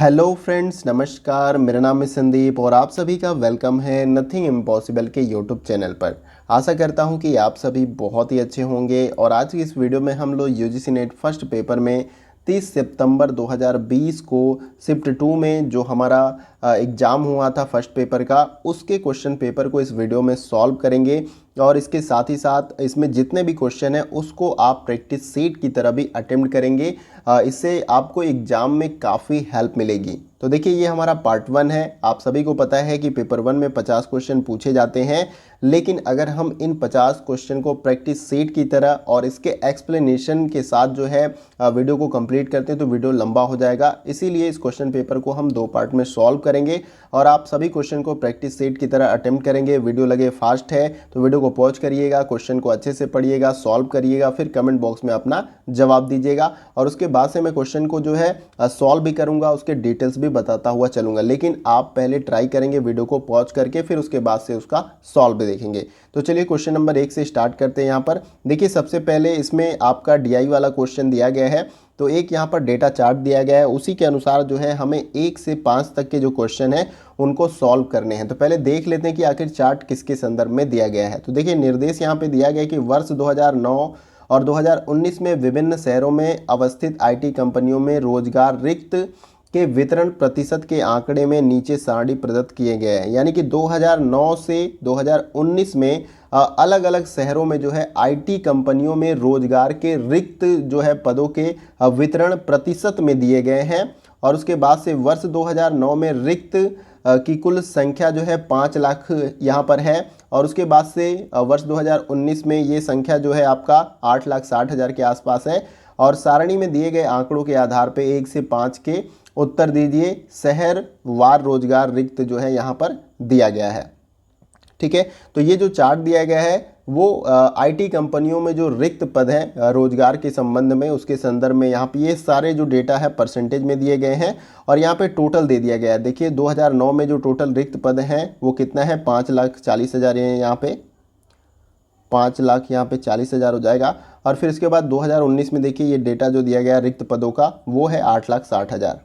Hello friends, नमस्कार। मेरा नाम है संदीप और आप सभी का वेलकम है नथिंग इम्पॉसिबल के यूट्यूब चैनल पर। आशा करता हूं कि आप सभी बहुत ही अच्छे होंगे और आज की इस वीडियो में हम लोग यूजीसी नेट फर्स्ट पेपर में 30 सितंबर 2020 को शिफ्ट 2 में जो हमारा एग्ज़ाम हुआ था फर्स्ट पेपर का, उसके क्वेश्चन पेपर को इस वीडियो में सॉल्व करेंगे। और इसके साथ ही साथ इसमें जितने भी क्वेश्चन हैं उसको आप प्रैक्टिस सीट की तरह भी अटेम्प्ट करेंगे। इससे आपको एग्ज़ाम में काफ़ी हेल्प मिलेगी। तो देखिए, ये हमारा पार्ट 1 है। आप सभी को पता है कि पेपर 1 में 50 क्वेश्चन पूछे जाते हैं, लेकिन अगर हम इन 50 क्वेश्चन को प्रैक्टिस सीट की तरह और इसके एक्सप्लेनेशन के साथ जो है वीडियो को कंप्लीट करते हैं तो वीडियो लंबा हो जाएगा। इसीलिए इस क्वेश्चन पेपर को हम 2 पार्ट में सॉल्व करेंगे और आप सभी क्वेश्चन को प्रैक्टिस सीट की तरह अटेम्प्ट करेंगे। वीडियो लगे फास्ट है तो वीडियो को पॉज करिएगा, क्वेश्चन को अच्छे से पढ़िएगा, सॉल्व करिएगा, फिर कमेंट बॉक्स में अपना जवाब दीजिएगा। और उसके बाद से मैं क्वेश्चन को जो है सॉल्व भी करूंगा, उसके डिटेल्स भी बताता हुआ चलूंगा। लेकिन आप पहले ट्राई करेंगे वीडियो को पॉज करके, फिर उसके बाद से उसका सॉल्व भी देखेंगे। तो चलिए क्वेश्चन नंबर 1 से स्टार्ट करते हैं। यहाँ पर देखिए, सबसे पहले इसमें आपका डीआई वाला क्वेश्चन दिया गया है। तो एक यहाँ पर डेटा चार्ट दिया गया है, उसी के अनुसार जो है हमें 1 से 5 तक के जो क्वेश्चन है उनको सॉल्व करने हैं। तो पहले देख लेते हैं कि आखिर चार्ट किसके संदर्भ में दिया गया है। तो देखिए, निर्देश यहाँ पे दिया गया है कि वर्ष 2009 और 2019 में विभिन्न शहरों में अवस्थित आईटी कंपनियों में रोजगार रिक्त के वितरण प्रतिशत के आंकड़े में नीचे सारणी प्रदत्त किए गए हैं। यानी कि 2009 से 2019 में अलग अलग शहरों में जो है आईटी कंपनियों में रोजगार के रिक्त जो है पदों के वितरण प्रतिशत में दिए गए हैं। और उसके बाद से वर्ष 2009 में रिक्त की कुल संख्या जो है 5 लाख यहाँ पर है। और उसके बाद से वर्ष 2019 में ये संख्या जो है आपका 8,60,000 के आसपास है। और सारणी में दिए गए आंकड़ों के आधार पे 1 से 5 के उत्तर दीजिए। शहर वार रोजगार रिक्त जो है यहाँ पर दिया गया है। ठीक है, तो ये जो चार्ट दिया गया है वो आईटी कंपनियों में जो रिक्त पद हैं रोजगार के संबंध में, उसके संदर्भ में यहाँ पे ये सारे जो डेटा है परसेंटेज में दिए गए हैं और यहाँ पे टोटल दे दिया गया है। देखिए, 2009 में जो टोटल रिक्त पद हैं वो कितना है, 5,40,000 है। यहाँ पे 5,40,000 हो जाएगा। और फिर इसके बाद 2019 में देखिए, ये डेटा जो दिया गया रिक्त पदों का वो है 8,60,000।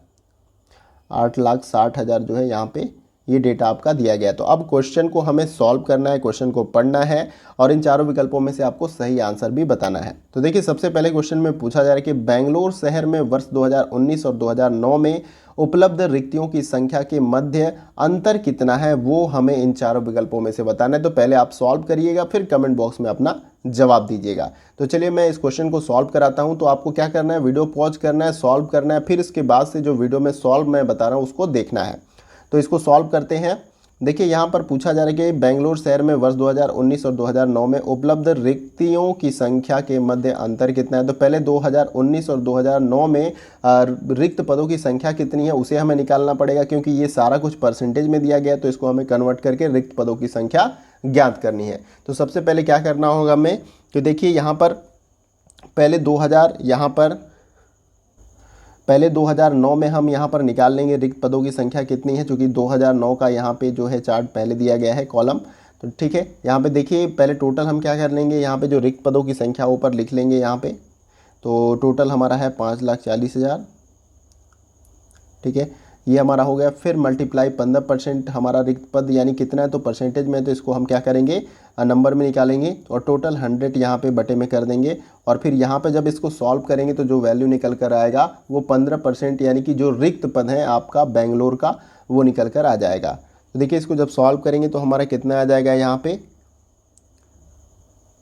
8,60,000 जो है यहाँ पे ये डेटा आपका दिया गया है। तो अब क्वेश्चन को हमें सॉल्व करना है, क्वेश्चन को पढ़ना है और इन चारों विकल्पों में से आपको सही आंसर भी बताना है। तो देखिए, सबसे पहले क्वेश्चन में पूछा जा रहा है कि बेंगलोर शहर में वर्ष 2019 और 2009 में उपलब्ध रिक्तियों की संख्या के मध्य अंतर कितना है, वो हमें इन चारों विकल्पों में से बताना है। तो पहले आप सॉल्व करिएगा, फिर कमेंट बॉक्स में अपना जवाब दीजिएगा। तो चलिए मैं इस क्वेश्चन को सॉल्व कराता हूं। तो आपको क्या करना है, वीडियो पॉज करना है, सॉल्व करना है, फिर इसके बाद से जो वीडियो में सॉल्व मैं बता रहा हूं उसको देखना है। तो इसको सॉल्व करते हैं। देखिए, यहाँ पर पूछा जा रहा है कि बेंगलोर शहर में वर्ष 2019 और 2009 में उपलब्ध रिक्तियों की संख्या के मध्य अंतर कितना है। तो पहले 2019 और 2009 में रिक्त पदों की संख्या कितनी है उसे हमें निकालना पड़ेगा, क्योंकि ये सारा कुछ परसेंटेज में दिया गया है। तो इसको हमें कन्वर्ट करके रिक्त पदों की संख्या ज्ञात करनी है। तो सबसे पहले क्या करना होगा हमें, तो देखिए यहाँ पर पहले 2009 में हम यहाँ पर निकाल लेंगे रिक्त पदों की संख्या कितनी है, क्योंकि 2009 का यहाँ पे जो है चार्ट पहले दिया गया है कॉलम। तो ठीक है, यहाँ पे देखिए पहले टोटल हम क्या कर लेंगे, यहाँ पे जो रिक्त पदों की संख्या ऊपर लिख लेंगे यहाँ पे। तो टोटल हमारा है 5,40,000। ठीक है, ये हमारा हो गया। फिर मल्टीप्लाई 15% हमारा रिक्त पद यानी कितना है, तो परसेंटेज में, तो इसको हम क्या करेंगे, नंबर में निकालेंगे और टोटल 100 यहाँ पे बटे में कर देंगे। और फिर यहाँ पे जब इसको सॉल्व करेंगे तो जो वैल्यू निकल कर आएगा वो 15%, यानी कि जो रिक्त पद है आपका बेंगलोर का वो निकल कर आ जाएगा। तो देखिए, इसको जब सॉल्व करेंगे तो हमारा कितना आ जाएगा, यहाँ पे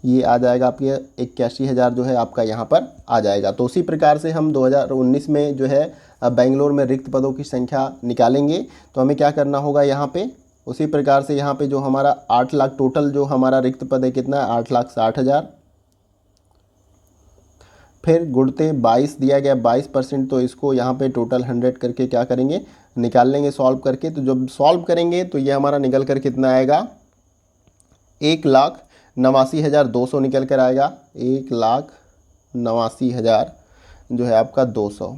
ये आ जाएगा आपके 81,000 जो है आपका यहाँ पर आ जाएगा। तो उसी प्रकार से हम 2019 में जो है बेंगलोर में रिक्त पदों की संख्या निकालेंगे। तो हमें क्या करना होगा, यहाँ पे उसी प्रकार से यहाँ पे जो हमारा 8 लाख टोटल जो हमारा रिक्त पद है कितना है, 8,60,000। फिर गुणते 22 दिया गया 22%, तो इसको यहाँ पे टोटल 100 करके क्या करेंगे, निकाल लेंगे सॉल्व करके। तो जब सॉल्व करेंगे तो ये हमारा निकल कर कितना आएगा, 1,89,200 निकल कर आएगा। 1,89,000 जो है आपका 200,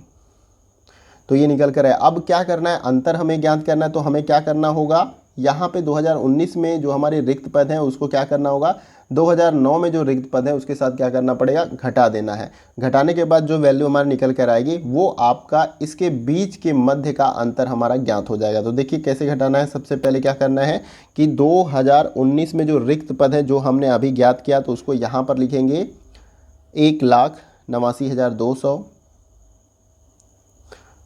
तो ये निकल कर है। अब क्या करना है, अंतर हमें ज्ञात करना है। तो हमें क्या करना होगा, यहाँ पे 2019 में जो हमारे रिक्त पद हैं उसको क्या करना होगा, 2009 में जो रिक्त पद है उसके साथ क्या करना पड़ेगा, घटा देना है। घटाने के बाद जो वैल्यू हमारी निकल कर आएगी वो आपका इसके बीच के मध्य का अंतर हमारा ज्ञात हो जाएगा। तो देखिए कैसे घटाना है। सबसे पहले क्या करना है कि 2019 में जो रिक्त पद है जो हमने अभी ज्ञात किया तो उसको यहाँ पर लिखेंगे 1,89,200,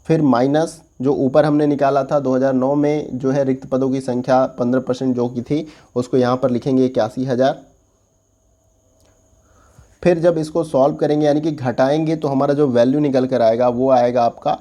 फिर माइनस जो ऊपर हमने निकाला था 2009 में जो है रिक्त पदों की संख्या 15% जो की थी उसको यहाँ पर लिखेंगे 81,000। फिर जब इसको सॉल्व करेंगे यानी कि घटाएंगे तो हमारा जो वैल्यू निकल कर आएगा वो आएगा आपका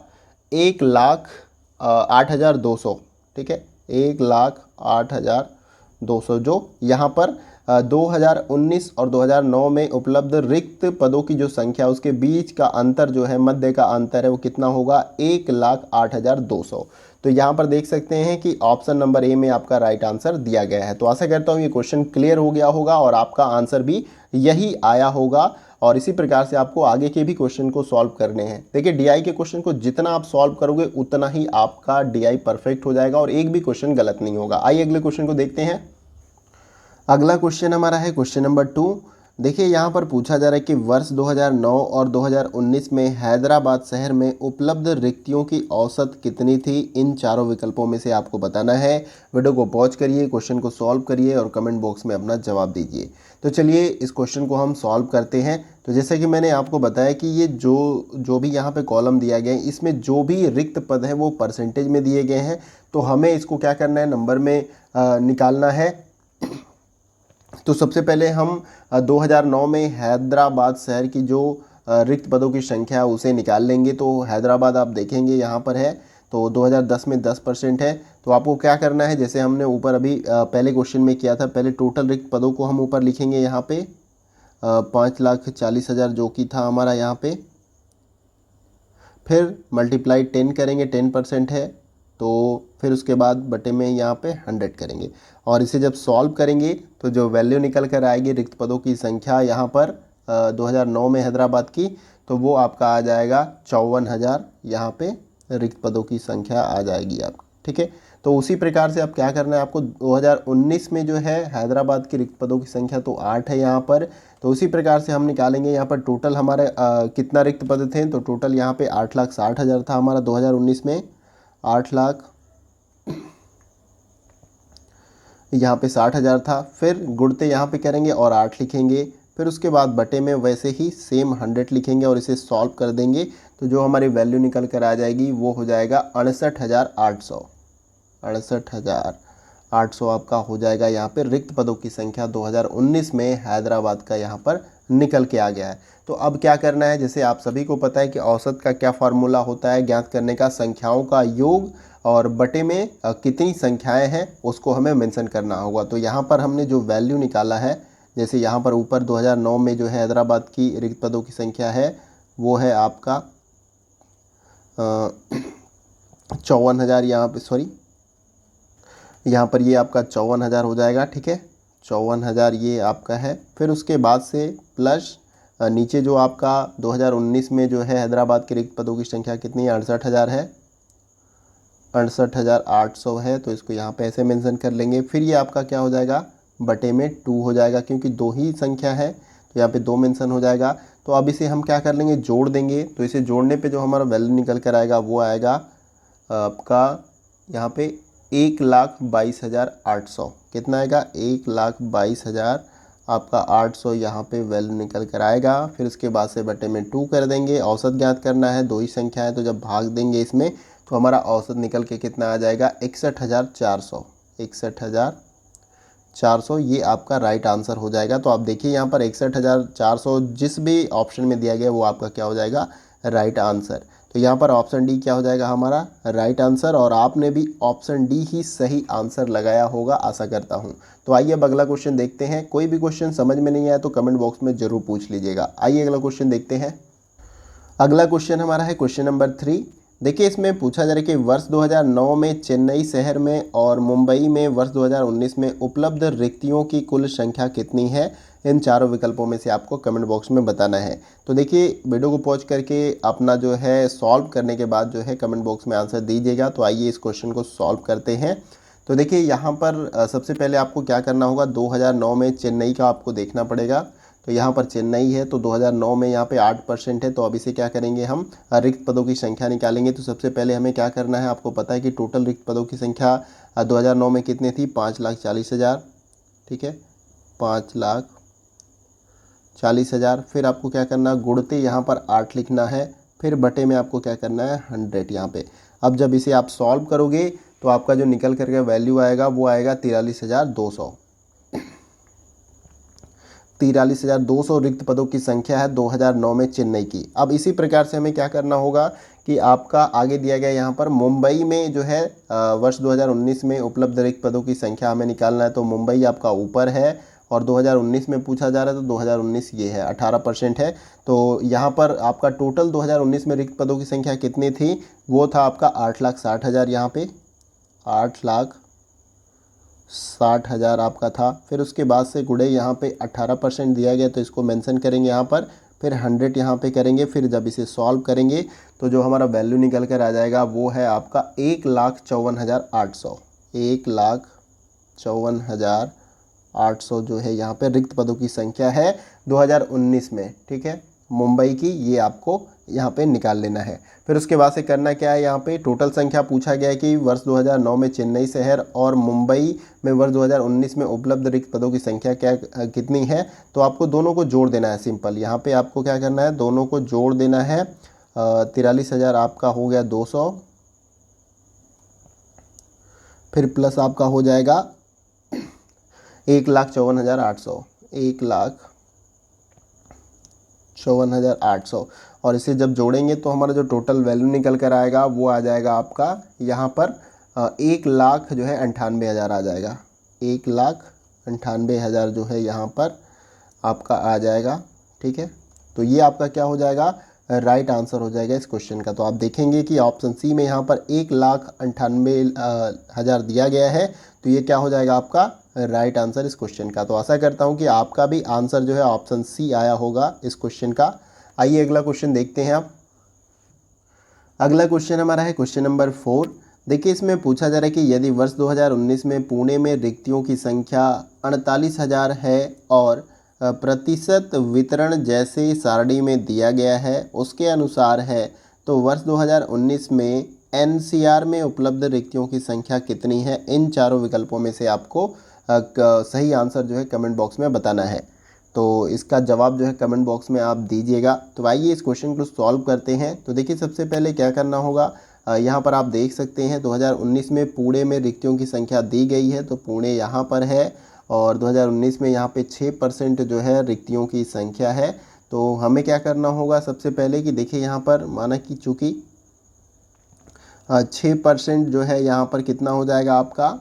1,08,200। ठीक है, 1,08,200 जो यहाँ पर 2019 और 2009 में उपलब्ध रिक्त पदों की जो संख्या उसके बीच का अंतर जो है, मध्य का अंतर है, वो कितना होगा 1,08,200। तो यहाँ पर देख सकते हैं कि ऑप्शन नंबर ए में आपका राइट आंसर दिया गया है। तो आशा करता हूँ ये क्वेश्चन क्लियर हो गया होगा और आपका आंसर भी यही आया होगा। और इसी प्रकार से आपको आगे के भी क्वेश्चन को सॉल्व करने हैं। देखिए डीआई के क्वेश्चन को जितना आप सॉल्व करोगे उतना ही आपका डीआई परफेक्ट हो जाएगा और एक भी क्वेश्चन गलत नहीं होगा। आइए अगले क्वेश्चन को देखते हैं। अगला क्वेश्चन हमारा है क्वेश्चन नंबर 2। देखिए यहाँ पर पूछा जा रहा है कि वर्ष 2009 और 2019 में हैदराबाद शहर में उपलब्ध रिक्तियों की औसत कितनी थी। इन चारों विकल्पों में से आपको बताना है। वीडियो को पॉज करिए, क्वेश्चन को सॉल्व करिए और कमेंट बॉक्स में अपना जवाब दीजिए। तो चलिए इस क्वेश्चन को हम सॉल्व करते हैं। तो जैसे कि मैंने आपको बताया कि ये जो भी यहाँ पे कॉलम दिया गया है इसमें जो भी रिक्त पद हैं वो परसेंटेज में दिए गए हैं। तो हमें इसको क्या करना है, नंबर में निकालना है। तो सबसे पहले हम 2009 में हैदराबाद शहर की जो रिक्त पदों की संख्या है उसे निकाल लेंगे। तो हैदराबाद आप देखेंगे यहाँ पर है, तो 2010 में 10% है। तो आपको क्या करना है, जैसे हमने ऊपर अभी पहले क्वेश्चन में किया था, पहले टोटल रिक्त पदों को हम ऊपर लिखेंगे यहाँ पे 5,40,000 जो कि था हमारा यहाँ पे, फिर मल्टीप्लाई 10 करेंगे, 10% है, तो फिर उसके बाद बटे में यहाँ पे 100 करेंगे और इसे जब सॉल्व करेंगे तो जो वैल्यू निकल कर आएगी रिक्त पदों की संख्या यहाँ पर 2009 में हैदराबाद की, तो वो आपका आ जाएगा 54,000। यहाँ पे रिक्त पदों की संख्या आ जाएगी आप। ठीक है, तो उसी प्रकार से आप क्या करना है, आपको 2019 में जो है हैदराबाद की रिक्त पदों की संख्या तो 8 है यहाँ पर। तो उसी प्रकार से हम निकालेंगे यहाँ पर टोटल हमारे कितना रिक्त पद थे। तो टोटल यहाँ पे 8,60,000 था हमारा 2019 में, 8 लाख यहाँ पे 60,000 था। फिर गुणते यहाँ पे करेंगे और 8 लिखेंगे, फिर उसके बाद बटे में वैसे ही सेम 100 लिखेंगे और इसे सॉल्व कर देंगे। तो जो हमारी वैल्यू निकल कर आ जाएगी वो हो जाएगा 68,800। 68,800 आपका हो जाएगा यहाँ पे रिक्त पदों की संख्या 2019 में हैदराबाद का यहाँ पर निकल के आ गया है। तो अब क्या करना है, जैसे आप सभी को पता है कि औसत का क्या फार्मूला होता है ज्ञात करने का, संख्याओं का योग और बटे में कितनी संख्याएं हैं उसको हमें मेंशन करना होगा। तो यहाँ पर हमने जो वैल्यू निकाला है, जैसे यहाँ पर ऊपर 2009 में जो है हैदराबाद की रिक्त पदों की संख्या है वो है आपका 54,000, यहाँ पे सॉरी यहाँ पर ये आपका 54,000 हो जाएगा। ठीक है, 54,000 ये आपका है। फिर उसके बाद से प्लस नीचे जो आपका 2019 में जो है हैदराबाद के रिक्त पदों की संख्या कितनी है, 68,000 है, 68,800 है। तो इसको यहाँ पे ऐसे मेंशन कर लेंगे। फिर ये आपका क्या हो जाएगा, बटे में 2 हो जाएगा, क्योंकि 2 ही संख्या है तो यहाँ पे 2 मेंशन हो जाएगा। तो अब इसे हम क्या कर लेंगे, जोड़ देंगे। तो इसे जोड़ने पे जो हमारा वैल्यू निकल कर आएगा वो आएगा आपका यहाँ पे 1,22,800। कितना आएगा, 1,22,000 आपका 800 यहाँ पे वैल्यू निकल कर आएगा। फिर उसके बाद से बटे में 2 कर देंगे। औसत ज्ञात करना है, 2 ही संख्या है तो जब भाग देंगे इसमें तो हमारा औसत निकल के कितना आ जाएगा, 61,400। 61,400 ये आपका राइट आंसर हो जाएगा। तो आप देखिए यहाँ पर 61,400 जिस भी ऑप्शन में दिया गया वो आपका क्या हो जाएगा, राइट आंसर। तो यहाँ पर ऑप्शन डी क्या हो जाएगा हमारा राइट आंसर। और आपने भी ऑप्शन डी ही सही आंसर लगाया होगा आशा करता हूँ। तो आइए अब अगला क्वेश्चन देखते हैं। कोई भी क्वेश्चन समझ में नहीं आया तो कमेंट बॉक्स में ज़रूर पूछ लीजिएगा। आइए अगला क्वेश्चन देखते हैं। अगला क्वेश्चन हमारा है क्वेश्चन नंबर 3। देखिए इसमें पूछा जा रहा है कि वर्ष 2009 में चेन्नई शहर में और मुंबई में वर्ष 2019 में उपलब्ध रिक्तियों की कुल संख्या कितनी है। इन चारों विकल्पों में से आपको कमेंट बॉक्स में बताना है। तो देखिए वीडियो को पॉज करके अपना जो है सॉल्व करने के बाद जो है कमेंट बॉक्स में आंसर दीजिएगा। तो आइए इस क्वेश्चन को सॉल्व करते हैं। तो देखिए यहाँ पर सबसे पहले आपको क्या करना होगा, 2009 में चेन्नई का आपको देखना पड़ेगा। तो यहाँ पर चेन्नई है, तो 2009 में यहाँ पे 8% है। तो अब इसे क्या करेंगे, हम रिक्त पदों की संख्या निकालेंगे। तो सबसे पहले हमें क्या करना है, आपको पता है कि टोटल रिक्त पदों की संख्या 2009 में कितनी थी, 5,40,000। ठीक है, 5,40,000। फिर आपको क्या करना है, गुणते यहाँ पर 8 लिखना है, फिर बटे में आपको क्या करना है, 100 यहाँ पे। अब जब इसे आप सॉल्व करोगे तो आपका जो निकल करके वैल्यू आएगा वो आएगा 43,200। 43,200 रिक्त पदों की संख्या है 2009 में चेन्नई की। अब इसी प्रकार से हमें क्या करना होगा कि आपका आगे दिया गया यहाँ पर मुंबई में जो है वर्ष 2019 में उपलब्ध रिक्त पदों की संख्या हमें निकालना है। तो मुंबई आपका ऊपर है और 2019 में पूछा जा रहा है, तो 2019 ये है, 18% है। तो यहाँ पर आपका टोटल 2019 में रिक्त पदों की संख्या कितनी थी, वो था आपका 8,60,000। यहाँ पे 8,60,000 आपका था। फिर उसके बाद से गुड़े यहाँ पे 18% दिया गया, तो इसको मेंशन करेंगे यहाँ पर, फिर 100 यहाँ पे करेंगे। फिर जब इसे सॉल्व करेंगे तो जो हमारा वैल्यू निकल कर आ जाएगा वो है आपका 1,54,800। 1,54,800 जो है यहाँ पे रिक्त पदों की संख्या है 2019 में। ठीक है, मुंबई की, ये आपको यहाँ पे निकाल लेना है। फिर उसके बाद से करना क्या है, यहाँ पे टोटल संख्या पूछा गया है कि वर्ष 2009 में चेन्नई शहर और मुंबई में वर्ष 2019 में उपलब्ध रिक्त पदों की संख्या क्या कितनी है। तो आपको दोनों को जोड़ देना है, सिंपल। यहाँ पे आपको क्या करना है, दोनों को जोड़ देना है। 43,000 आपका हो गया 200, फिर प्लस आपका हो जाएगा 1,54,800। 1,54,800। और इसे जब जोड़ेंगे तो हमारा जो टोटल वैल्यू निकल कर आएगा वो आ जाएगा आपका यहाँ पर 1,00,000 जो है 98,000 आ जाएगा। 1,98,000 जो है यहाँ पर आपका आ जाएगा। ठीक है, तो ये आपका क्या हो जाएगा, राइट आंसर हो जाएगा इस क्वेश्चन का। तो आप देखेंगे कि ऑप्शन सी में यहाँ पर 1,98,000 दिया गया है, तो ये क्या हो जाएगा आपका राइट आंसर इस क्वेश्चन का। तो आशा करता हूँ कि आपका भी आंसर जो है ऑप्शन सी आया होगा इस क्वेश्चन का। आइए अगला क्वेश्चन देखते हैं आप। अगला क्वेश्चन हमारा है क्वेश्चन नंबर 4। देखिए, इसमें पूछा जा रहा है कि यदि वर्ष 2019 में पुणे में रिक्तियों की संख्या 48,000 है और प्रतिशत वितरण जैसे सारणी में दिया गया है उसके अनुसार है, तो वर्ष 2019 में एनसीआर में उपलब्ध रिक्तियों की संख्या कितनी है। इन चारों विकल्पों में से आपको सही आंसर जो है कमेंट बॉक्स में बताना है। तो इसका जवाब जो है कमेंट बॉक्स में आप दीजिएगा। तो आइए इस क्वेश्चन को सॉल्व करते हैं। तो देखिए, सबसे पहले क्या करना होगा, यहाँ पर आप देख सकते हैं 2019 में पुणे में रिक्तियों की संख्या दी गई है, तो पुणे यहाँ पर है और 2019 में यहाँ पे 6% जो है रिक्तियों की संख्या है। तो हमें क्या करना होगा, सबसे पहले कि देखिए यहाँ पर माना कि चूँकि 6% जो है यहाँ पर कितना हो जाएगा आपका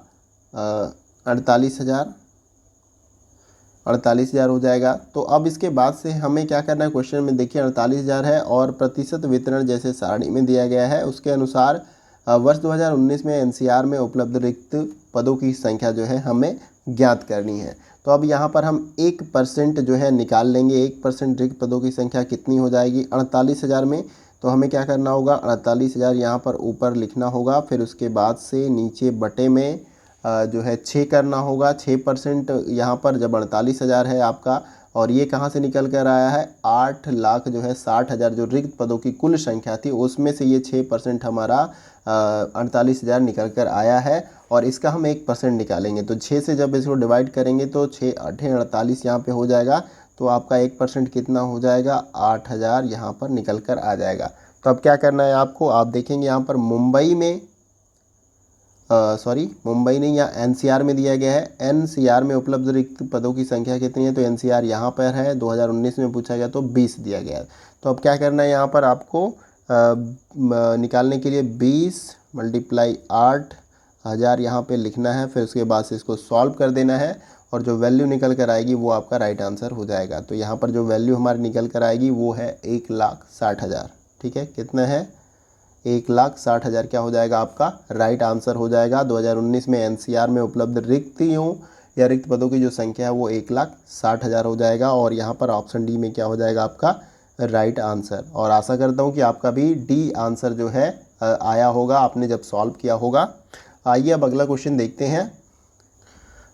48,000 हो जाएगा। तो अब इसके बाद से हमें क्या करना है, क्वेश्चन में देखिए 48,000 है और प्रतिशत वितरण जैसे सारणी में दिया गया है उसके अनुसार वर्ष 2019 में एनसीआर में उपलब्ध रिक्त पदों की संख्या जो है हमें ज्ञात करनी है। तो अब यहाँ पर हम 1% जो है निकाल लेंगे। 1% रिक्त पदों की संख्या कितनी हो जाएगी 48,000 में। तो हमें क्या करना होगा, 48,000 यहाँ पर ऊपर लिखना होगा, फिर उसके बाद से नीचे बटे में जो है 6 करना होगा। 6% यहाँ पर जब 48,000 है आपका, और ये कहाँ से निकल कर आया है, 8,00,000 जो है 60,000 जो रिक्त पदों की कुल संख्या थी उसमें से ये 6% हमारा 48,000 निकल कर आया है और इसका हम 1% निकालेंगे। तो 6 से जब इसको डिवाइड करेंगे तो 6 8 48 यहाँ पे हो जाएगा। तो आपका 1% कितना हो जाएगा, 8,000 यहाँ पर निकल कर आ जाएगा। तो अब क्या करना है आपको, आप देखेंगे यहाँ पर मुंबई में मुंबई नहीं, यहाँ एनसीआर में दिया गया है। एनसीआर में उपलब्ध रिक्त पदों की संख्या कितनी है, तो एनसीआर यहाँ पर है, 2019 में पूछा गया तो 20 दिया गया है। तो अब क्या करना है यहाँ पर आपको निकालने के लिए 20 × 8,000 यहाँ पे लिखना है, फिर उसके बाद से इसको सॉल्व कर देना है और जो वैल्यू निकल कर आएगी वो आपका राइट आंसर हो जाएगा। तो यहाँ पर जो वैल्यू हमारी निकल कर आएगी वो है 1,60,000। ठीक है, कितना है, 1,60,000 क्या हो जाएगा आपका राइट आंसर हो जाएगा। 2019 में एनसीआर में उपलब्ध रिक्तियों या रिक्त पदों की जो संख्या है वो 1,60,000 हो जाएगा और यहाँ पर ऑप्शन डी में क्या हो जाएगा आपका राइट आंसर। और आशा करता हूँ कि आपका भी डी आंसर जो है आया होगा, आपने जब सॉल्व किया होगा। आइए अब अगला क्वेश्चन देखते हैं।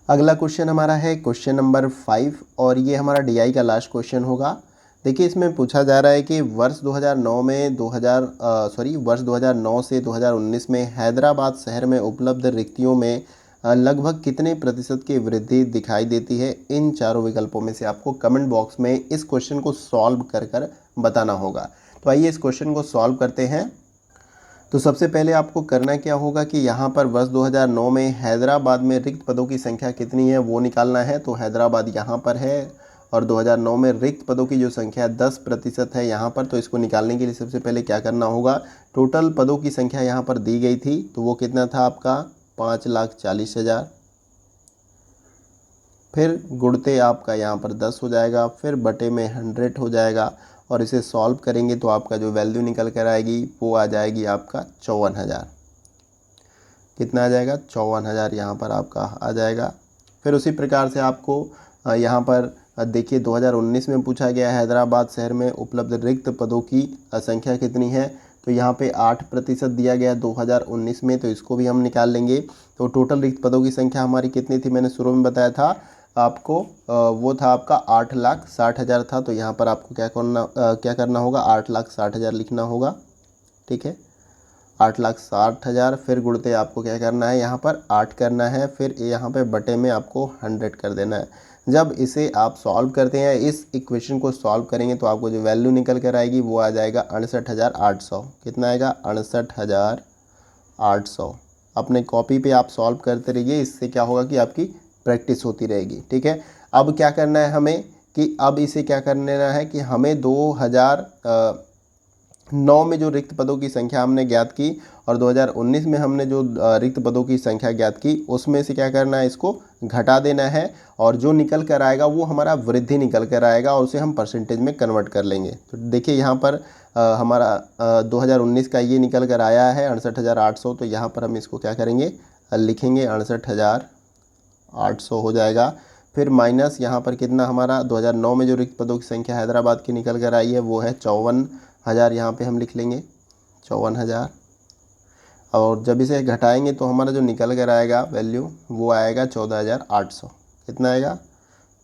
अगला क्वेश्चन हमारा है क्वेश्चन नंबर 5 और ये हमारा डीआई का लास्ट क्वेश्चन होगा। देखिए इसमें पूछा जा रहा है कि वर्ष 2009 में वर्ष 2009 से 2019 में हैदराबाद शहर में उपलब्ध रिक्तियों में लगभग कितने प्रतिशत की वृद्धि दिखाई देती है। इन चारों विकल्पों में से आपको कमेंट बॉक्स में इस क्वेश्चन को सॉल्व कर कर बताना होगा। तो आइए इस क्वेश्चन को सॉल्व करते हैं। तो सबसे पहले आपको करना क्या होगा कि यहाँ पर वर्ष 2009 में हैदराबाद में रिक्त पदों की संख्या कितनी है वो निकालना है। तो हैदराबाद यहाँ पर है और 2009 में रिक्त पदों की जो संख्या 10% है यहाँ पर। तो इसको निकालने के लिए सबसे पहले क्या करना होगा, टोटल पदों की संख्या यहाँ पर दी गई थी तो वो कितना था आपका 5,40,000, फिर गुणते आपका यहाँ पर 10 हो जाएगा, फिर बटे में 100 हो जाएगा और इसे सॉल्व करेंगे तो आपका जो वैल्यू निकल कर आएगी वो आ जाएगी आपका 54,000। कितना आ जाएगा 54,000 यहाँ पर आपका आ जाएगा। फिर उसी प्रकार से आपको यहाँ पर देखिए 2019 में पूछा गया है हैदराबाद शहर में उपलब्ध रिक्त पदों की संख्या कितनी है। तो यहाँ पे 8% दिया गया 2019 में, तो इसको भी हम निकाल लेंगे। तो टोटल रिक्त पदों की संख्या हमारी कितनी थी, मैंने शुरू में बताया था आपको, वो था आपका 8,60,000 था। तो यहाँ पर आपको क्या करना होगा 8,60,000 लिखना होगा, ठीक है 8,60,000। फिर गुणते आपको क्या करना है यहाँ पर 8 करना है, फिर यहाँ पे बटे में आपको 100 कर देना है। जब इसे आप सॉल्व करते हैं, इस इक्वेशन को सॉल्व करेंगे तो आपको जो वैल्यू निकल कर आएगी वो आ जाएगा 68,800। कितना आएगा 68,800। अपने कॉपी पे आप सॉल्व करते रहिए, इससे क्या होगा कि आपकी प्रैक्टिस होती रहेगी, ठीक है। अब क्या करना है हमें कि अब इसे क्या करना है कि हमें 2009 में जो रिक्त पदों की संख्या हमने ज्ञात की और 2019 में हमने जो रिक्त पदों की संख्या ज्ञात की उसमें से क्या करना है, इसको घटा देना है और जो निकल कर आएगा वो हमारा वृद्धि निकल कर आएगा और उसे हम परसेंटेज में कन्वर्ट कर लेंगे। तो देखिए यहाँ पर हमारा 2019 का ये निकल कर आया है 68,800। तो यहाँ पर हम इसको क्या करेंगे लिखेंगे 68,800 हो जाएगा। फिर माइनस यहाँ पर कितना हमारा 2009 में जो रिक्त पदों की संख्या हैदराबाद की निकल कर आई है वो है 54,000, यहाँ पे हम लिख लेंगे 54,000। और जब इसे घटाएंगे तो हमारा जो निकल कर आएगा वैल्यू वो आएगा 14,800। कितना आएगा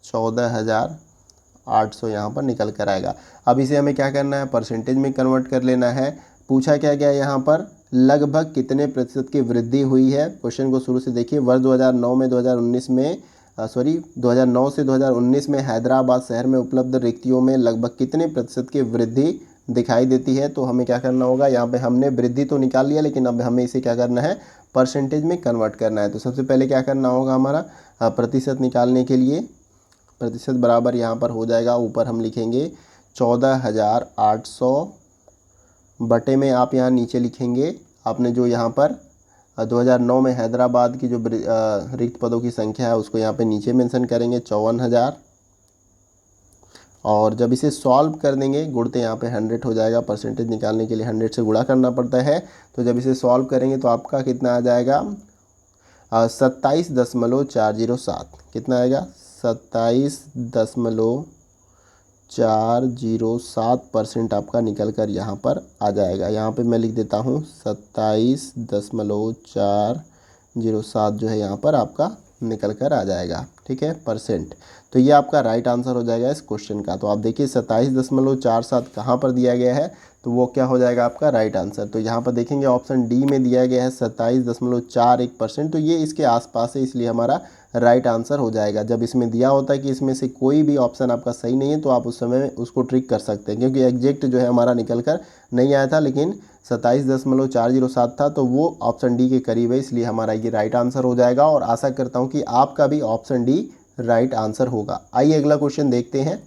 14,800 यहाँ पर निकल कर आएगा। अब इसे हमें क्या करना है परसेंटेज में कन्वर्ट कर लेना है। पूछा क्या गया यहाँ पर लगभग कितने प्रतिशत की वृद्धि हुई है। क्वेश्चन को शुरू से देखिए, वर्ष 2009 में 2019 में 2009 से 2019 में हैदराबाद शहर में उपलब्ध रिक्तियों में लगभग कितने प्रतिशत की वृद्धि दिखाई देती है। तो हमें क्या करना होगा, यहाँ पे हमने वृद्धि तो निकाल लिया लेकिन अब हमें इसे क्या करना है परसेंटेज में कन्वर्ट करना है। तो सबसे पहले क्या करना होगा हमारा प्रतिशत निकालने के लिए प्रतिशत बराबर यहाँ पर हो जाएगा, ऊपर हम लिखेंगे 14,800 बटे में आप यहाँ नीचे लिखेंगे आपने जो यहाँ पर 2009 में हैदराबाद की जो रिक्त पदों की संख्या है उसको यहाँ पे नीचे मेंशन करेंगे 54,000 और जब इसे सॉल्व कर देंगे गुणते यहाँ पे 100 हो जाएगा। परसेंटेज निकालने के लिए 100 से गुणा करना पड़ता है। तो जब इसे सॉल्व करेंगे तो आपका कितना आ जाएगा 27.407। कितना आएगा 27.407% आपका निकल कर यहाँ पर आ जाएगा। यहाँ पे मैं लिख देता हूँ 27.407 जो है यहाँ पर आपका निकल कर आ जाएगा, ठीक है परसेंट। तो ये आपका राइट आंसर हो जाएगा इस क्वेश्चन का। तो आप देखिए 27.47 कहाँ पर दिया गया है तो वो क्या हो जाएगा आपका राइट आंसर। तो यहाँ पर देखेंगे ऑप्शन डी में दिया गया है 27.41%। तो ये इसके आसपास है इसलिए हमारा राइट आंसर हो जाएगा। जब इसमें दिया होता है कि इसमें से कोई भी ऑप्शन आपका सही नहीं है तो आप उस समय उसको ट्रिक कर सकते हैं, क्योंकि एग्जैक्ट जो है हमारा निकल कर नहीं आया था लेकिन 27.407 था तो वो ऑप्शन डी के करीब है, इसलिए हमारा ये राइट आंसर हो जाएगा। और आशा करता हूँ कि आपका भी ऑप्शन डी राइट आंसर होगा। आइए अगला क्वेश्चन देखते हैं।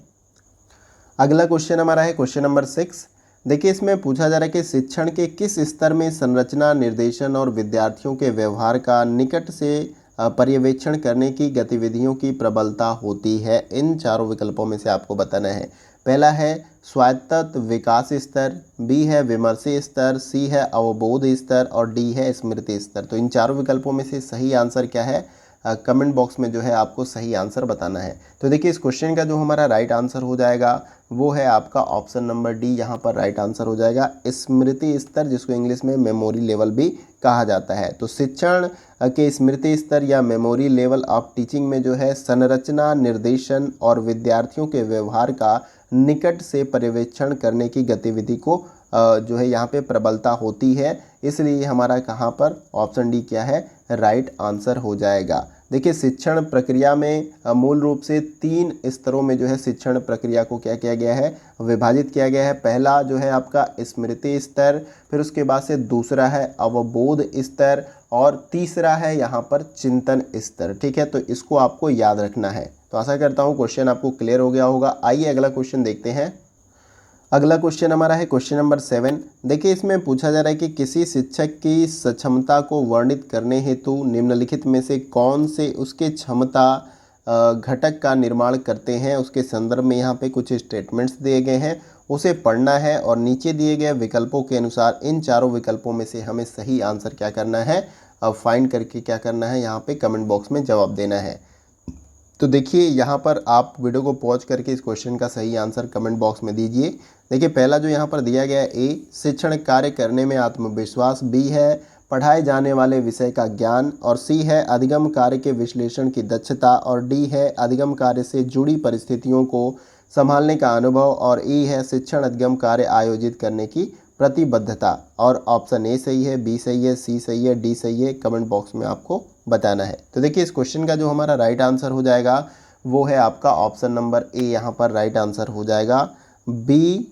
अगला क्वेश्चन हमारा है क्वेश्चन नंबर 6। देखिए इसमें पूछा जा रहा है कि शिक्षण के किस स्तर में संरचना, निर्देशन और विद्यार्थियों के व्यवहार का निकट से पर्यवेक्षण करने की गतिविधियों की प्रबलता होती है। इन चारों विकल्पों में से आपको बताना है। पहला है स्वायत्त विकास स्तर, बी है विमर्शी स्तर, सी है अवबोध स्तर और डी है स्मृति स्तर। तो इन चारों विकल्पों में से सही आंसर क्या है कमेंट बॉक्स में जो है आपको सही आंसर बताना है। तो देखिए इस क्वेश्चन का जो हमारा राइट आंसर हो जाएगा वो है आपका ऑप्शन नंबर डी, यहाँ पर राइट आंसर हो जाएगा स्मृति स्तर, जिसको इंग्लिश में मेमोरी लेवल भी कहा जाता है। तो शिक्षण के स्मृति स्तर या मेमोरी लेवल ऑफ टीचिंग में जो है संरचना, निर्देशन और विद्यार्थियों के व्यवहार का निकट से पर्यवेक्षण करने की गतिविधि को जो है यहाँ पे प्रबलता होती है, इसलिए हमारा कहाँ पर ऑप्शन डी क्या है, राइट आंसर हो जाएगा। देखिए शिक्षण प्रक्रिया में मूल रूप से 3 स्तरों में जो है शिक्षण प्रक्रिया को क्या किया गया है, विभाजित किया गया है। पहला जो है आपका स्मृति स्तर, फिर उसके बाद से दूसरा है अवबोध स्तर और तीसरा है यहाँ पर चिंतन स्तर। ठीक है, तो इसको आपको याद रखना है। तो आशा करता हूँ क्वेश्चन आपको क्लियर हो गया होगा। आइए अगला क्वेश्चन देखते हैं। अगला क्वेश्चन हमारा है क्वेश्चन नंबर 7। देखिए इसमें पूछा जा रहा है कि किसी शिक्षक की सक्षमता को वर्णित करने हेतु निम्नलिखित में से कौन से उसके क्षमता घटक का निर्माण करते हैं। उसके संदर्भ में यहाँ पे कुछ स्टेटमेंट्स दिए गए हैं, उसे पढ़ना है और नीचे दिए गए विकल्पों के अनुसार इन चारों विकल्पों में से हमें सही आंसर क्या करना है, फाइंड करके क्या करना है, यहाँ पे कमेंट बॉक्स में जवाब देना है। तो देखिए यहाँ पर आप वीडियो को पॉज करके इस क्वेश्चन का सही आंसर कमेंट बॉक्स में दीजिए। देखिए पहला जो यहाँ पर दिया गया है ए, शिक्षण कार्य करने में आत्मविश्वास, बी है पढ़ाए जाने वाले विषय का ज्ञान और सी है अधिगम कार्य के विश्लेषण की दक्षता और डी है अधिगम कार्य से जुड़ी परिस्थितियों को संभालने का अनुभव और ई है शिक्षण अधिगम कार्य आयोजित करने की प्रतिबद्धता। और ऑप्शन ए सही है, बी सही है, सी सही है, डी सही है, कमेंट बॉक्स में आपको बताना है। तो देखिए इस क्वेश्चन का जो हमारा राइट आंसर हो जाएगा वो है आपका ऑप्शन नंबर ए, यहाँ पर राइट आंसर हो जाएगा। बी,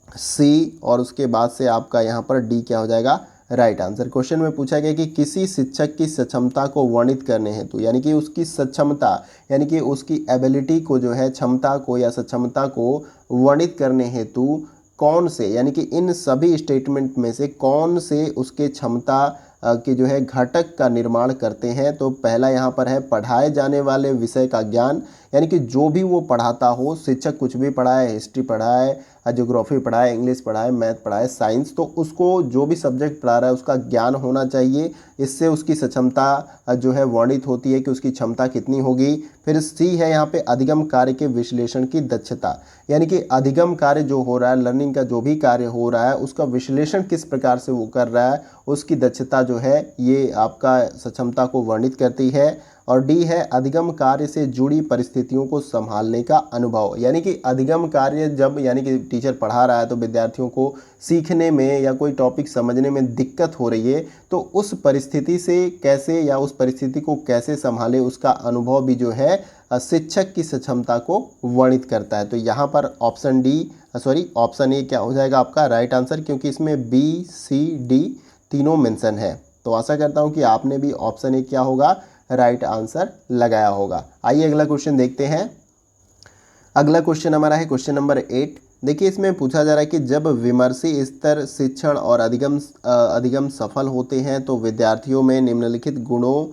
सी और उसके बाद से आपका यहाँ पर डी क्या हो जाएगा, राइट आंसर। क्वेश्चन में पूछा गया कि किसी शिक्षक की सक्षमता को वर्णित करने हेतु, यानी कि उसकी सक्षमता यानी कि उसकी एबिलिटी को जो है, क्षमता को या सक्षमता को वर्णित करने हेतु कौन से, यानी कि इन सभी स्टेटमेंट में से कौन से उसके क्षमता के जो है घटक का निर्माण करते हैं। तो पहला यहाँ पर है पढ़ाए जाने वाले विषय का ज्ञान, यानी कि जो भी वो पढ़ाता हो, शिक्षक कुछ भी पढ़ाए, हिस्ट्री पढ़ाए, ज्योग्राफी पढ़ाए, इंग्लिश पढ़ाए, मैथ पढ़ाए, साइंस, तो उसको जो भी सब्जेक्ट पढ़ा रहा है उसका ज्ञान होना चाहिए। इससे उसकी सक्षमता जो है वर्णित होती है कि उसकी क्षमता कितनी होगी। फिर सी है यहाँ पे अधिगम कार्य के विश्लेषण की दक्षता, यानी कि अधिगम कार्य जो हो रहा है, लर्निंग का जो भी कार्य हो रहा है उसका विश्लेषण किस प्रकार से वो कर रहा है, उसकी दक्षता जो है ये आपका सक्षमता को वर्णित करती है। और डी है अधिगम कार्य से जुड़ी परिस्थितियों को संभालने का अनुभव, यानी कि अधिगम कार्य जब, यानी कि टीचर पढ़ा रहा है तो विद्यार्थियों को सीखने में या कोई टॉपिक समझने में दिक्कत हो रही है, तो उस परिस्थिति से कैसे या उस परिस्थिति को कैसे संभाले उसका अनुभव भी जो है शिक्षक की सक्षमता को वर्णित करता है। तो यहाँ पर ऑप्शन ए क्या हो जाएगा आपका राइट आंसर, क्योंकि इसमें बी, सी, डी तीनों मेंशन है। तो आशा करता हूँ कि आपने भी ऑप्शन ए क्या होगा, राइट आंसर लगाया होगा। आइए अगला क्वेश्चन देखते हैं। अगला क्वेश्चन हमारा है क्वेश्चन नंबर 8। देखिए इसमें पूछा जा रहा है कि जब विमर्शी स्तर, शिक्षण और अधिगम सफल होते हैं तो विद्यार्थियों में निम्नलिखित गुणों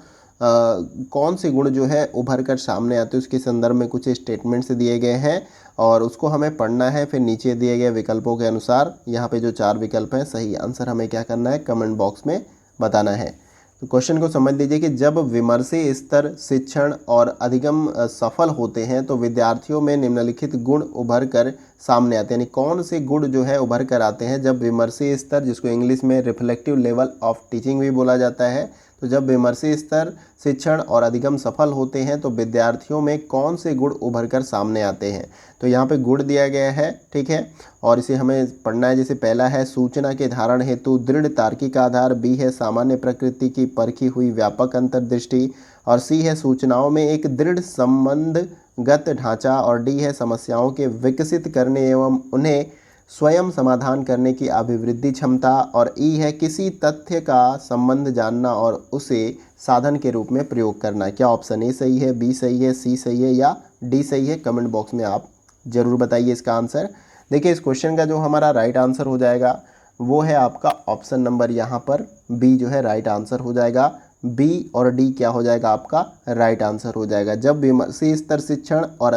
कौन से गुण जो है उभर कर सामने आते हैं। उसके संदर्भ में कुछ स्टेटमेंट्स दिए गए हैं और उसको हमें पढ़ना है। फिर नीचे दिए गए विकल्पों के अनुसार यहाँ पे जो 4 विकल्प हैं, सही आंसर हमें क्या करना है, कमेंट बॉक्स में बताना है। तो क्वेश्चन को समझ लीजिए कि जब विमर्शी स्तर, शिक्षण और अधिगम सफल होते हैं तो विद्यार्थियों में निम्नलिखित गुण उभर कर सामने आते हैं। यानी कौन से गुण जो है उभर कर आते हैं जब विमर्शी स्तर, जिसको इंग्लिश में रिफ्लेक्टिव लेवल ऑफ टीचिंग भी बोला जाता है, तो जब विमर्शी स्तर, शिक्षण और अधिगम सफल होते हैं तो विद्यार्थियों में कौन से गुण उभर कर सामने आते हैं। तो यहाँ पे गुण दिया गया है, ठीक है, और इसे हमें पढ़ना है। जैसे पहला है सूचना के धारण हेतु दृढ़ तार्किक आधार, बी है सामान्य प्रकृति की परखी हुई व्यापक अंतर्दृष्टि और सी है सूचनाओं में एक दृढ़ संबंधगत ढांचा और डी है समस्याओं के विकसित करने एवं उन्हें स्वयं समाधान करने की अभिवृद्धि क्षमता और ई है किसी तथ्य का संबंध जानना और उसे साधन के रूप में प्रयोग करना। क्या ऑप्शन ए सही है, बी सही है, सी सही है या डी सही है, कमेंट बॉक्स में आप ज़रूर बताइए इसका आंसर। देखिए इस क्वेश्चन का जो हमारा राइट आंसर हो जाएगा वो है आपका ऑप्शन नंबर यहाँ पर बी जो है राइट आंसर हो जाएगा। बी और डी क्या हो जाएगा आपका राइट आंसर हो जाएगा। जब विमर्शी स्तर, शिक्षण और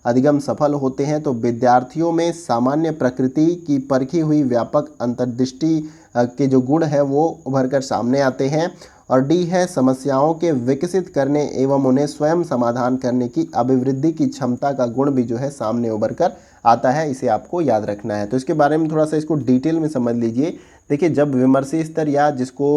अधिगम सफल होते हैं तो विद्यार्थियों में सामान्य प्रकृति की परखी हुई व्यापक अंतर्दृष्टि के जो गुण हैं वो उभर कर सामने आते हैं और डी है समस्याओं के विकसित करने एवं उन्हें स्वयं समाधान करने की अभिवृद्धि की क्षमता का गुण भी जो है सामने उभर कर आता है। इसे आपको याद रखना है। तो इसके बारे में थोड़ा सा इसको डिटेल में समझ लीजिए। देखिए, जब विमर्शी स्तर या जिसको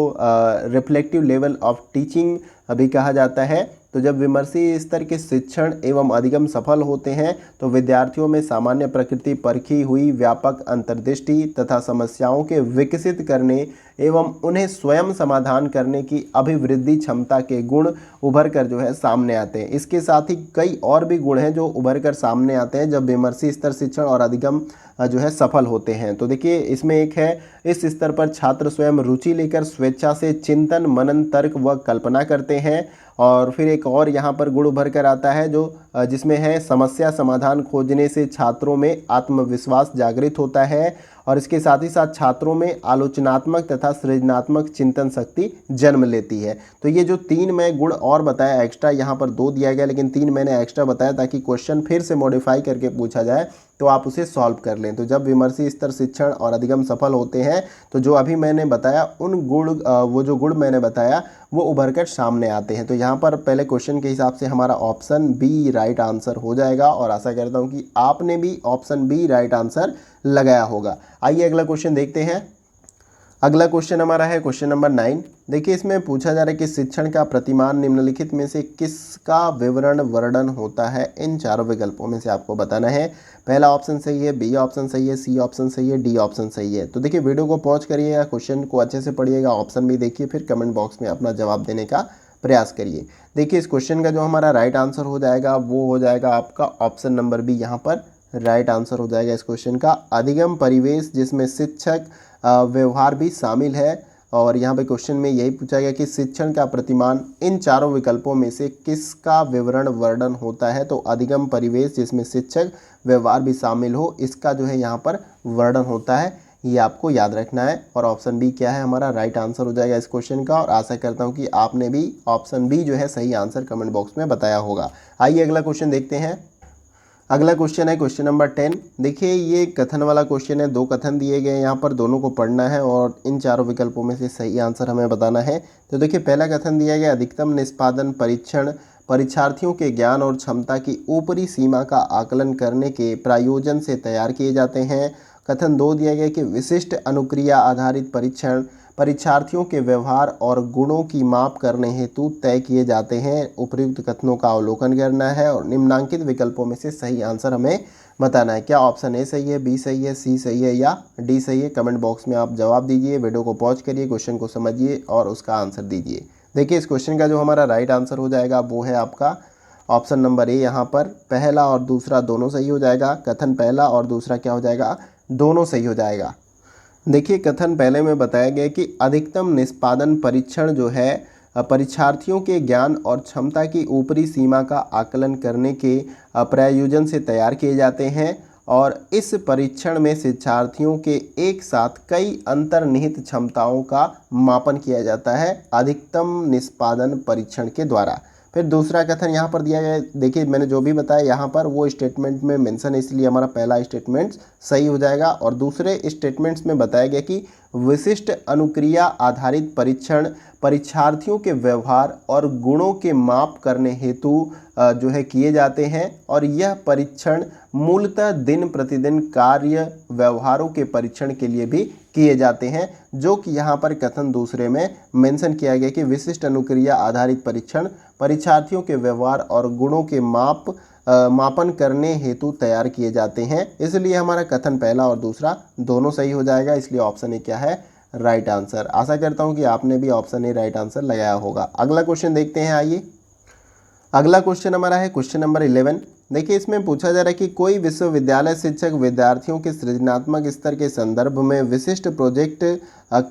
रिफ्लेक्टिव लेवल ऑफ टीचिंग भी कहा जाता है, तो जब विमर्शी स्तर के शिक्षण एवं अधिगम सफल होते हैं तो विद्यार्थियों में सामान्य प्रकृति परखी हुई व्यापक अंतर्दृष्टि तथा समस्याओं के विकसित करने एवं उन्हें स्वयं समाधान करने की अभिवृद्धि क्षमता के गुण उभर कर जो है सामने आते हैं। इसके साथ ही कई और भी गुण हैं जो उभर कर सामने आते हैं जब विमर्शी स्तर शिक्षण और अधिगम जो है सफल होते हैं। तो देखिए, इसमें एक है, इस स्तर पर छात्र स्वयं रुचि लेकर स्वेच्छा से चिंतन, मनन, तर्क व कल्पना करते हैं। और फिर एक और यहाँ पर गुण उभर कर आता है जो जिसमें है समस्या समाधान खोजने से छात्रों में आत्मविश्वास जागृत होता है और इसके साथ ही साथ छात्रों में आलोचनात्मक तथा सृजनात्मक चिंतन शक्ति जन्म लेती है। तो ये जो 3 मैं गुण और बताया एक्स्ट्रा, यहाँ पर 2 दिया गया लेकिन 3 मैंने एक्स्ट्रा बताया ताकि क्वेश्चन फिर से मॉडिफाई करके पूछा जाए तो आप उसे सॉल्व कर लें। तो जब विमर्शी स्तर शिक्षण और अधिगम सफल होते हैं तो जो अभी मैंने बताया उन गुण वो जो गुण मैंने बताया वो उभर कर सामने आते हैं। तो यहाँ पर पहले क्वेश्चन के हिसाब से हमारा ऑप्शन बी राइट आंसर हो जाएगा और आशा करता हूँ कि आपने भी ऑप्शन बी राइट आंसर लगाया होगा। आइए अगला क्वेश्चन देखते हैं। अगला क्वेश्चन हमारा है क्वेश्चन नंबर 9। देखिए, इसमें पूछा जा रहा है कि शिक्षण का प्रतिमान निम्नलिखित में से किसका विवरण वर्णन होता है। इन चारों विकल्पों में से आपको बताना है। पहला ऑप्शन सही है, बी ऑप्शन सही है, सी ऑप्शन सही है, डी ऑप्शन सही है। तो देखिए, वीडियो को पॉज करिएगा, क्वेश्चन को अच्छे से पढ़िएगा, ऑप्शन भी देखिए, फिर कमेंट बॉक्स में अपना जवाब देने का प्रयास करिए। देखिए, इस क्वेश्चन का जो हमारा राइट आंसर हो जाएगा वो हो जाएगा आपका ऑप्शन नंबर बी, यहाँ पर राइट आंसर हो जाएगा इस क्वेश्चन का। अधिगम परिवेश जिसमें शिक्षक व्यवहार भी शामिल है और यहाँ पे क्वेश्चन में यही पूछा गया कि शिक्षण का प्रतिमान इन चारों विकल्पों में से किसका विवरण वर्णन होता है। तो अधिगम परिवेश जिसमें शिक्षक व्यवहार भी शामिल हो, इसका जो है यहाँ पर वर्णन होता है, ये आपको याद रखना है। और ऑप्शन बी क्या है हमारा राइट आंसर हो जाएगा इस क्वेश्चन का। और आशा करता हूँ कि आपने भी ऑप्शन बी जो है सही आंसर कमेंट बॉक्स में बताया होगा। आइए अगला क्वेश्चन देखते हैं। अगला क्वेश्चन है क्वेश्चन नंबर 10। देखिए, ये कथन वाला क्वेश्चन है, 2 कथन दिए गए हैं यहाँ पर, दोनों को पढ़ना है और इन चारों विकल्पों में से सही आंसर हमें बताना है। तो देखिए, पहला कथन दिया गया अधिकतम निष्पादन परीक्षण परीक्षार्थियों के ज्ञान और क्षमता की ऊपरी सीमा का आकलन करने के प्रयोजन से तैयार किए जाते हैं। कथन 2 दिया गया कि विशिष्ट अनुक्रिया आधारित परीक्षण परीक्षार्थियों के व्यवहार और गुणों की माप करने हेतु तय किए जाते हैं। उपर्युक्त कथनों का अवलोकन करना है और निम्नांकित विकल्पों में से सही आंसर हमें बताना है। क्या ऑप्शन ए सही है, बी सही है, सी सही है या डी सही है? कमेंट बॉक्स में आप जवाब दीजिए। वीडियो को पॉज करिए, क्वेश्चन को समझिए और उसका आंसर दीजिए। देखिए, इस क्वेश्चन का जो हमारा राइट आंसर हो जाएगा वो है आपका ऑप्शन नंबर ए। यहाँ पर पहला और दूसरा दोनों सही हो जाएगा। कथन पहला और दूसरा क्या हो जाएगा, दोनों सही हो जाएगा। देखिए, कथन पहले में बताया गया कि अधिकतम निष्पादन परीक्षण जो है परीक्षार्थियों के ज्ञान और क्षमता की ऊपरी सीमा का आकलन करने के प्रयोजन से तैयार किए जाते हैं और इस परीक्षण में शिक्षार्थियों के एक साथ कई अंतर्निहित क्षमताओं का मापन किया जाता है अधिकतम निष्पादन परीक्षण के द्वारा। फिर दूसरा कथन यहाँ पर दिया गया है। देखिए, मैंने जो भी बताया यहाँ पर वो स्टेटमेंट में मेंशन है, इसलिए हमारा पहला स्टेटमेंट सही हो जाएगा। और दूसरे स्टेटमेंट्स में बताया गया कि विशिष्ट अनुक्रिया आधारित परीक्षण परीक्षार्थियों के व्यवहार और गुणों के माप करने हेतु जो है किए जाते हैं और यह परीक्षण मूलतः दिन प्रतिदिन कार्य व्यवहारों के परीक्षण के लिए भी किए जाते हैं, जो कि यहाँ पर कथन दूसरे में मेंशन किया गया कि विशिष्ट अनुक्रिया आधारित परीक्षण परीक्षार्थियों के व्यवहार और गुणों के मापन करने हेतु तैयार किए जाते हैं। इसलिए हमारा कथन पहला और दूसरा दोनों सही हो जाएगा, इसलिए ऑप्शन ए क्या है, राइट आंसर। आशा करता हूं कि आपने भी ऑप्शन ए राइट आंसर लगाया होगा। अगला क्वेश्चन देखते हैं। आइए, अगला क्वेश्चन हमारा है क्वेश्चन नंबर 11। देखिए, इसमें पूछा जा रहा है कि कोई विश्वविद्यालय शिक्षक विद्यार्थियों के सृजनात्मक स्तर के संदर्भ में विशिष्ट प्रोजेक्ट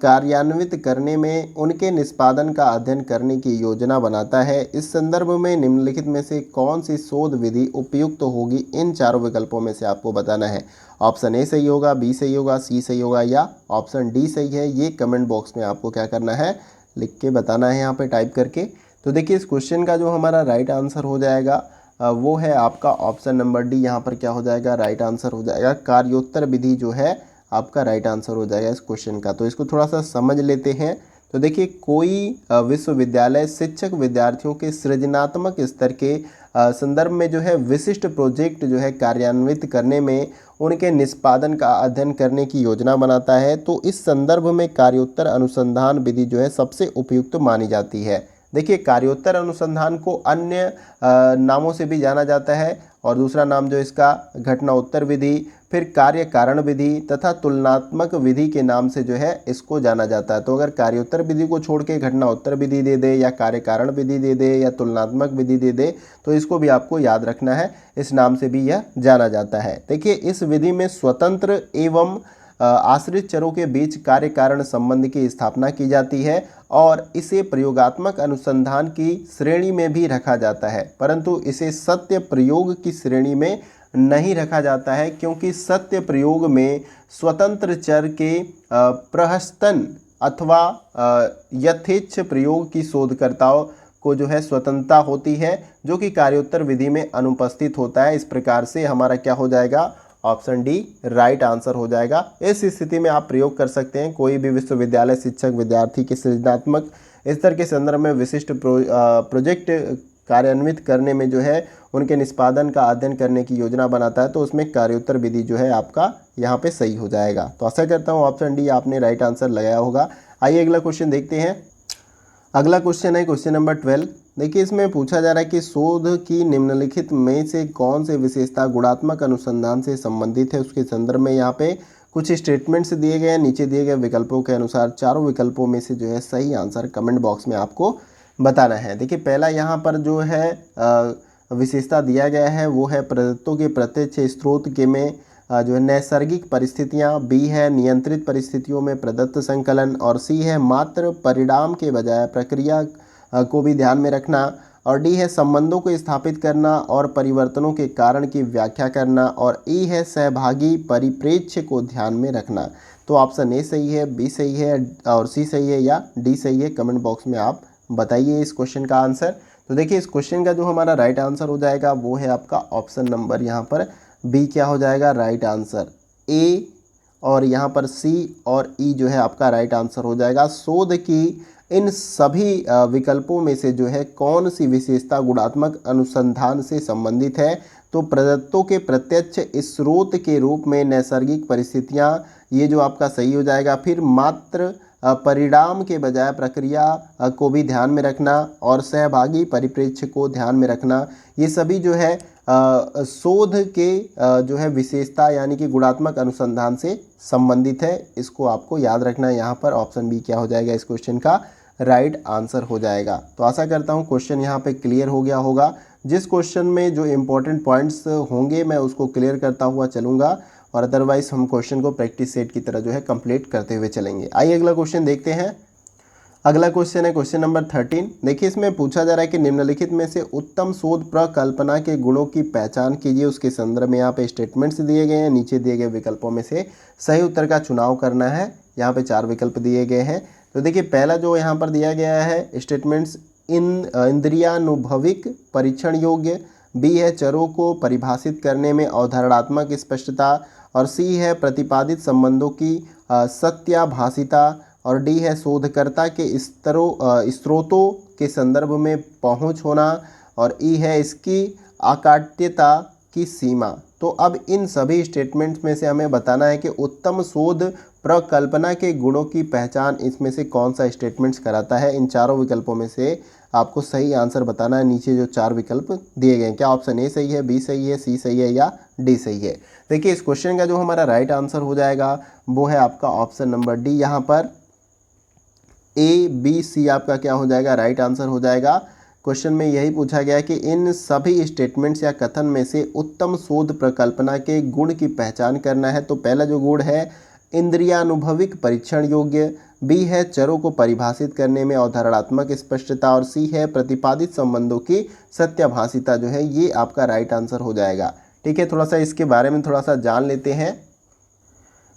कार्यान्वित करने में उनके निष्पादन का अध्ययन करने की योजना बनाता है। इस संदर्भ में निम्नलिखित में से कौन सी शोध विधि उपयुक्त होगी? इन चारों विकल्पों में से आपको बताना है। ऑप्शन ए सही होगा, बी सही होगा, सी सही होगा या ऑप्शन डी सही है? ये कमेंट बॉक्स में आपको क्या करना है, लिख के बताना है यहाँ पे टाइप करके। तो देखिए, इस क्वेश्चन का जो हमारा राइट आंसर हो जाएगा वो है आपका ऑप्शन नंबर डी। यहाँ पर क्या हो जाएगा, राइट आंसर हो जाएगा कार्योत्तर विधि जो है आपका राइट आंसर हो जाएगा इस क्वेश्चन का। तो इसको थोड़ा सा समझ लेते हैं। तो देखिए कोई विश्वविद्यालय शिक्षक विद्यार्थियों के सृजनात्मक स्तर के संदर्भ में जो है विशिष्ट प्रोजेक्ट जो है कार्यान्वित करने में उनके निष्पादन का अध्ययन करने की योजना बनाता है, तो इस संदर्भ में कार्योत्तर अनुसंधान विधि जो है सबसे उपयुक्त मानी जाती है। देखिए कार्योत्तर अनुसंधान को अन्य नामों से भी जाना जाता है, और दूसरा नाम जो इसका घटना उत्तर विधि, फिर कार्य कारण विधि तथा तुलनात्मक विधि के नाम से जो है इसको जाना जाता है। तो अगर कार्योत्तर विधि को छोड़ के घटना उत्तर विधि दे दे, या कार्य कारण विधि दे दे, या तुलनात्मक विधि दे दे, तो इसको भी आपको याद रखना है, इस नाम से भी यह जाना जाता है। देखिए इस विधि में स्वतंत्र एवं आश्रित चरों के बीच कार्य कारण संबंध की स्थापना की जाती है, और इसे प्रयोगात्मक अनुसंधान की श्रेणी में भी रखा जाता है, परंतु इसे सत्य प्रयोग की श्रेणी में नहीं रखा जाता है, क्योंकि सत्य प्रयोग में स्वतंत्र चर के प्रहस्तन अथवा यथेच्छ प्रयोग की शोधकर्ताओं को जो है स्वतंत्रता होती है, जो कि कार्योत्तर विधि में अनुपस्थित होता है। इस प्रकार से हमारा क्या हो जाएगा, ऑप्शन डी राइट आंसर हो जाएगा। इस स्थिति में आप प्रयोग कर सकते हैं, कोई भी विश्वविद्यालय शिक्षक विद्यार्थी के सृजनात्मक स्तर के संदर्भ में विशिष्ट प्रोजेक्ट कार्यान्वित करने में जो है उनके निष्पादन का अध्ययन करने की योजना बनाता है, तो उसमें कार्योत्तर विधि जो है आपका यहाँ पे सही हो जाएगा। तो आशा करता हूँ ऑप्शन डी आपने राइट आंसर लगाया होगा। आइए अगला क्वेश्चन देखते हैं। अगला क्वेश्चन है क्वेश्चन नंबर 12। देखिए इसमें पूछा जा रहा है कि शोध की निम्नलिखित में से कौन से विशेषता गुणात्मक अनुसंधान से संबंधित है, उसके संदर्भ में यहाँ पे कुछ स्टेटमेंट्स दिए गए हैं। नीचे दिए गए विकल्पों के अनुसार चारों विकल्पों में से जो है सही आंसर कमेंट बॉक्स में आपको बताना है। देखिए पहला यहाँ पर जो है विशेषता दिया गया है वो है प्रदत्तों के प्रत्यक्ष स्रोत के में जो है नैसर्गिक परिस्थितियाँ, बी है नियंत्रित परिस्थितियों में प्रदत्त संकलन, और सी है मात्र परिणाम के बजाय प्रक्रिया को भी ध्यान में रखना, और डी है संबंधों को स्थापित करना और परिवर्तनों के कारण की व्याख्या करना, और ई है सहभागी परिप्रेक्ष्य को ध्यान में रखना। तो ऑप्शन ए सही है, बी सही है और सी सही है या डी सही है, कमेंट बॉक्स में आप बताइए इस क्वेश्चन का आंसर। तो देखिए इस क्वेश्चन का जो हमारा राइट आंसर हो जाएगा वो है आपका ऑप्शन नंबर यहाँ पर बी क्या हो जाएगा राइट आंसर। ए और यहाँ पर सी और ई जो है आपका राइट आंसर हो जाएगा। शोध की इन सभी विकल्पों में से जो है कौन सी विशेषता गुणात्मक अनुसंधान से संबंधित है, तो प्रदत्तों के प्रत्यक्ष स्रोत के रूप में नैसर्गिक परिस्थितियाँ, ये जो आपका सही हो जाएगा। फिर मात्र परिणाम के बजाय प्रक्रिया को भी ध्यान में रखना और सहभागी परिप्रेक्ष्य को ध्यान में रखना, ये सभी जो है शोध के जो है विशेषता यानी कि गुणात्मक अनुसंधान से संबंधित है। इसको आपको याद रखना है। यहाँ पर ऑप्शन बी क्या हो जाएगा इस क्वेश्चन का राइट आंसर हो जाएगा। तो आशा करता हूँ क्वेश्चन यहाँ पे क्लियर हो गया होगा। जिस क्वेश्चन में जो इम्पोर्टेंट पॉइंट्स होंगे मैं उसको क्लियर करता हुआ चलूँगा, और अदरवाइज हम क्वेश्चन को प्रैक्टिस सेट की तरह जो है कंप्लीट करते हुए चलेंगे। आइए अगला क्वेश्चन देखते हैं। अगला क्वेश्चन है क्वेश्चन नंबर 13। देखिए इसमें पूछा जा रहा है कि निम्नलिखित में से उत्तम शोध प्रकल्पना के गुणों की पहचान कीजिए। उसके संदर्भ में यहाँ पे स्टेटमेंट्स दिए गए हैं। नीचे दिए गए विकल्पों में से सही उत्तर का चुनाव करना है। यहाँ पे 4 विकल्प दिए गए हैं। तो देखिए पहला जो यहाँ पर दिया गया है स्टेटमेंट्स इंद्रियानुभविक परीक्षण योग्य, बी है चरों को परिभाषित करने में अवधारणात्मक स्पष्टता, और सी है प्रतिपादित संबंधों की सत्याभाषिता, और डी है शोधकर्ता के स्रोतों के संदर्भ में पहुंच होना, और ई है इसकी अकाट्यता की सीमा। तो अब इन सभी स्टेटमेंट्स में से हमें बताना है कि उत्तम शोध प्रकल्पना के गुणों की पहचान इसमें से कौन सा स्टेटमेंट्स कराता है। इन चारों विकल्पों में से आपको सही आंसर बताना है। नीचे जो 4 विकल्प दिए गए हैं, क्या ऑप्शन ए सही है, बी सही है, सी सही है या डी सही है। देखिए इस क्वेश्चन का जो हमारा राइट आंसर हो जाएगा वो है आपका ऑप्शन नंबर डी। यहाँ पर ए बी सी आपका क्या हो जाएगा राइट आंसर हो जाएगा। क्वेश्चन में यही पूछा गया कि इन सभी स्टेटमेंट्स या कथन में से उत्तम शोध प्रकल्पना के गुण की पहचान करना है। तो पहला जो गुण है इंद्रियानुभविक परीक्षण योग्य, बी है चरों को परिभाषित करने में अवधारणात्मक स्पष्टता, और सी है प्रतिपादित संबंधों की सत्याभाषिता जो है ये आपका राइट आंसर हो जाएगा। ठीक है, थोड़ा सा इसके बारे में थोड़ा सा जान लेते हैं।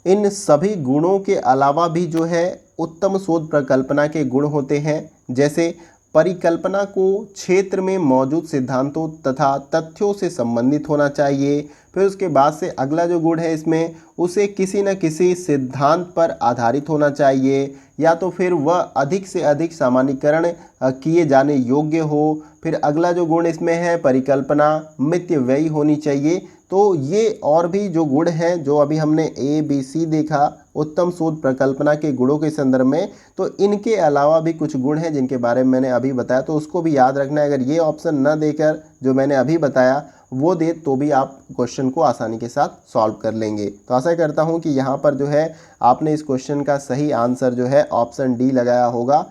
इन सभी गुणों के अलावा भी जो है उत्तम शोध प्रकल्पना के गुण होते हैं, जैसे परिकल्पना को क्षेत्र में मौजूद सिद्धांतों तथा तथ्यों से संबंधित होना चाहिए। फिर उसके बाद से अगला जो गुण है इसमें, उसे किसी न किसी सिद्धांत पर आधारित होना चाहिए, या तो फिर वह अधिक से अधिक सामान्यीकरण किए जाने योग्य हो। फिर अगला जो गुण इसमें है, परिकल्पना मितव्ययी होनी चाहिए। तो ये और भी जो गुण हैं जो अभी हमने ABC देखा उत्तम शोध प्रकल्पना के गुणों के संदर्भ में, तो इनके अलावा भी कुछ गुण हैं जिनके बारे में मैंने अभी बताया, तो उसको भी याद रखना है। अगर ये ऑप्शन न देकर जो मैंने अभी बताया वो दे तो भी आप क्वेश्चन को आसानी के साथ सॉल्व कर लेंगे। तो आशा करता हूँ कि यहाँ पर जो है आपने इस क्वेश्चन का सही आंसर जो है ऑप्शन डी लगाया होगा।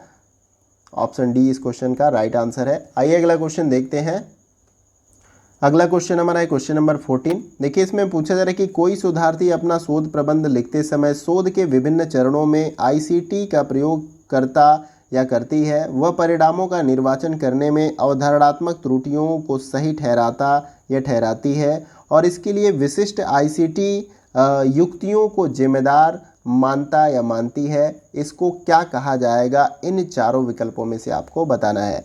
ऑप्शन डी इस क्वेश्चन का राइट आंसर है। आइए अगला क्वेश्चन देखते हैं। अगला क्वेश्चन हमारा है क्वेश्चन नंबर 14। देखिए इसमें पूछा जा रहा है कि कोई शोधार्थी अपना शोध प्रबंध लिखते समय शोध के विभिन्न चरणों में ICT का प्रयोग करता या करती है। वह परिणामों का निर्वाचन करने में अवधारणात्मक त्रुटियों को सही ठहराता या ठहराती है और इसके लिए विशिष्ट ICT युक्तियों को जिम्मेदार मानता या मानती है। इसको क्या कहा जाएगा? इन चारों विकल्पों में से आपको बताना है।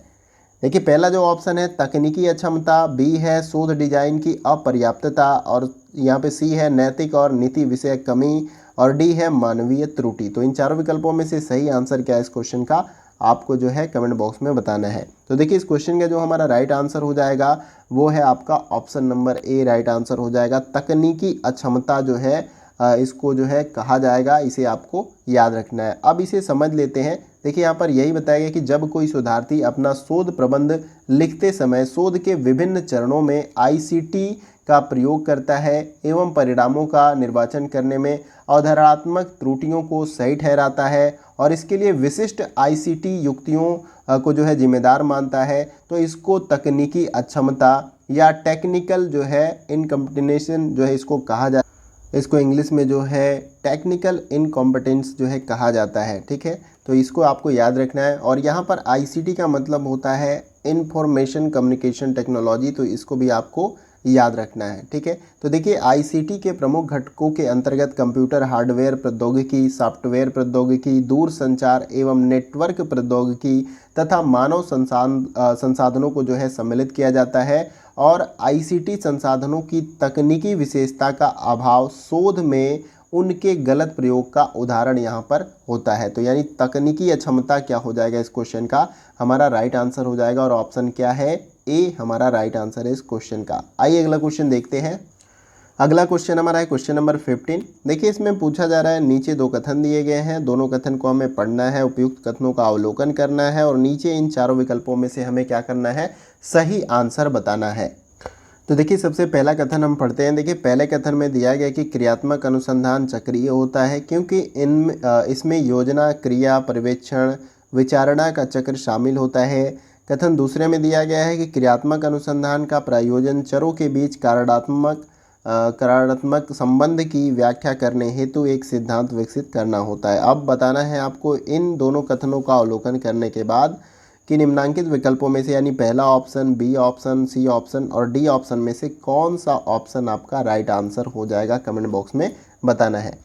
देखिए पहला जो ऑप्शन है तकनीकी अक्षमता, बी है शोध डिजाइन की अपर्याप्तता, और यहाँ पे सी है नैतिक और नीति विषय कमी, और डी है मानवीय त्रुटि। तो इन चारों विकल्पों में से सही आंसर क्या है इस क्वेश्चन का, आपको जो है कमेंट बॉक्स में बताना है। तो देखिए इस क्वेश्चन का जो हमारा राइट आंसर हो जाएगा वो है आपका option number A right answer हो जाएगा। तकनीकी अक्षमता जो है इसको जो है कहा जाएगा, इसे आपको याद रखना है। अब इसे समझ लेते हैं। देखिए यहाँ पर यही बताया गया कि जब कोई शोधार्थी अपना शोध प्रबंध लिखते समय शोध के विभिन्न चरणों में ICT का प्रयोग करता है एवं परिणामों का निर्वाचन करने में अवधारणात्मक त्रुटियों को सही ठहराता है और इसके लिए विशिष्ट ICT युक्तियों को जो है जिम्मेदार मानता है, तो इसको तकनीकी अक्षमता या टेक्निकल जो है इनकम्पिटेंस जो है इसको कहा जाता है। इसको इंग्लिश में जो है टेक्निकल इनकॉम्पिटेंस जो है कहा जाता है। ठीक है, तो इसको आपको याद रखना है। और यहाँ पर ICT का मतलब होता है इंफॉर्मेशन कम्युनिकेशन टेक्नोलॉजी, तो इसको भी आपको याद रखना है। ठीक है, तो देखिए ICT के प्रमुख घटकों के अंतर्गत कंप्यूटर हार्डवेयर प्रौद्योगिकी, सॉफ्टवेयर प्रौद्योगिकी, दूर संचार एवं नेटवर्क प्रौद्योगिकी तथा मानव संसाधनों को जो है सम्मिलित किया जाता है। और ICT संसाधनों की तकनीकी विशेषता का अभाव शोध में उनके गलत प्रयोग का उदाहरण यहाँ पर होता है। तो यानी तकनीकी अक्षमता क्या हो जाएगा इस क्वेश्चन का, हमारा राइट आंसर हो जाएगा। और ऑप्शन क्या है, ए हमारा राइट आंसर है इस क्वेश्चन का। आइए अगला क्वेश्चन देखते हैं। अगला क्वेश्चन हमारा है क्वेश्चन नंबर 15। देखिए इसमें पूछा जा रहा है, नीचे दो कथन दिए गए हैं, दोनों कथन को हमें पढ़ना है, उपयुक्त कथनों का अवलोकन करना है और नीचे इन चारों विकल्पों में से हमें क्या करना है, सही आंसर बताना है। तो देखिए सबसे पहला कथन हम पढ़ते हैं। देखिए पहले कथन में दिया गया कि क्रियात्मक अनुसंधान चक्रीय होता है क्योंकि इसमें योजना, क्रिया, पर्यवेक्षण, विचारणा का चक्र शामिल होता है। कथन दूसरे में दिया गया है कि क्रियात्मक अनुसंधान का प्रयोजन चरों के बीच कार्यात्मक संबंध की व्याख्या करने हेतु एक सिद्धांत विकसित करना होता है। अब बताना है आपको इन दोनों कथनों का अवलोकन करने के बाद कि निम्नांकित विकल्पों में से यानी पहला option, B option, C option और डी ऑप्शन में से कौन सा ऑप्शन आपका राइट आंसर हो जाएगा, कमेंट बॉक्स में बताना है।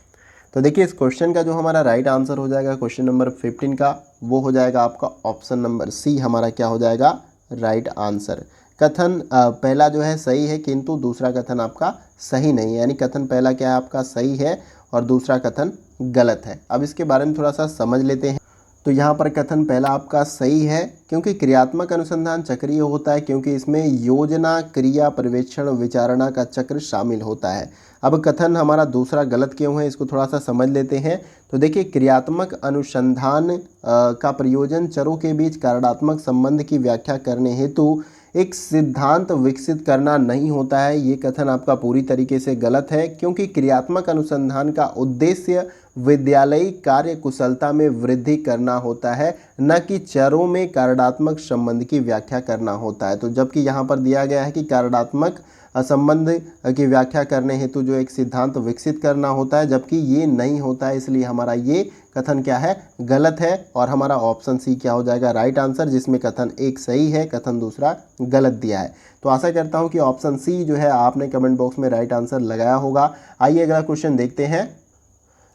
तो देखिए इस क्वेश्चन का जो हमारा राइट आंसर हो जाएगा क्वेश्चन नंबर 15 का, वो हो जाएगा आपका ऑप्शन नंबर सी हमारा क्या हो जाएगा, राइट आंसर। कथन पहला जो है सही है किंतु दूसरा कथन आपका सही नहीं है, यानी कथन पहला क्या है आपका सही है और दूसरा कथन गलत है। अब इसके बारे में थोड़ा सा समझ लेते हैं। तो यहाँ पर कथन पहला आपका सही है क्योंकि क्रियात्मक अनुसंधान चक्रीय होता है क्योंकि इसमें योजना, क्रिया, पर्यवेक्षण, विचारणा का चक्र शामिल होता है। अब कथन हमारा दूसरा गलत क्यों है, इसको थोड़ा सा समझ लेते हैं। तो देखिए क्रियात्मक अनुसंधान का प्रयोजन चरों के बीच कार्यात्मक संबंध की व्याख्या करने हेतु एक सिद्धांत विकसित करना नहीं होता है। ये कथन आपका पूरी तरीके से गलत है क्योंकि क्रियात्मक अनुसंधान का उद्देश्य विद्यालयी कार्य कुशलता में वृद्धि करना होता है, न कि चरों में कार्यात्मक संबंध की व्याख्या करना होता है। तो जबकि यहाँ पर दिया गया है कि कार्यात्मक संबंध की व्याख्या करने हेतु जो एक सिद्धांत विकसित करना होता है, जबकि ये नहीं होता है, इसलिए हमारा ये कथन क्या है, गलत है। और हमारा ऑप्शन सी क्या हो जाएगा, राइट आंसर, जिसमें कथन एक सही है, कथन दूसरा गलत दिया है। तो आशा करता हूँ कि ऑप्शन सी जो है आपने कमेंट बॉक्स में राइट आंसर लगाया होगा। आइए अगला क्वेश्चन देखते हैं।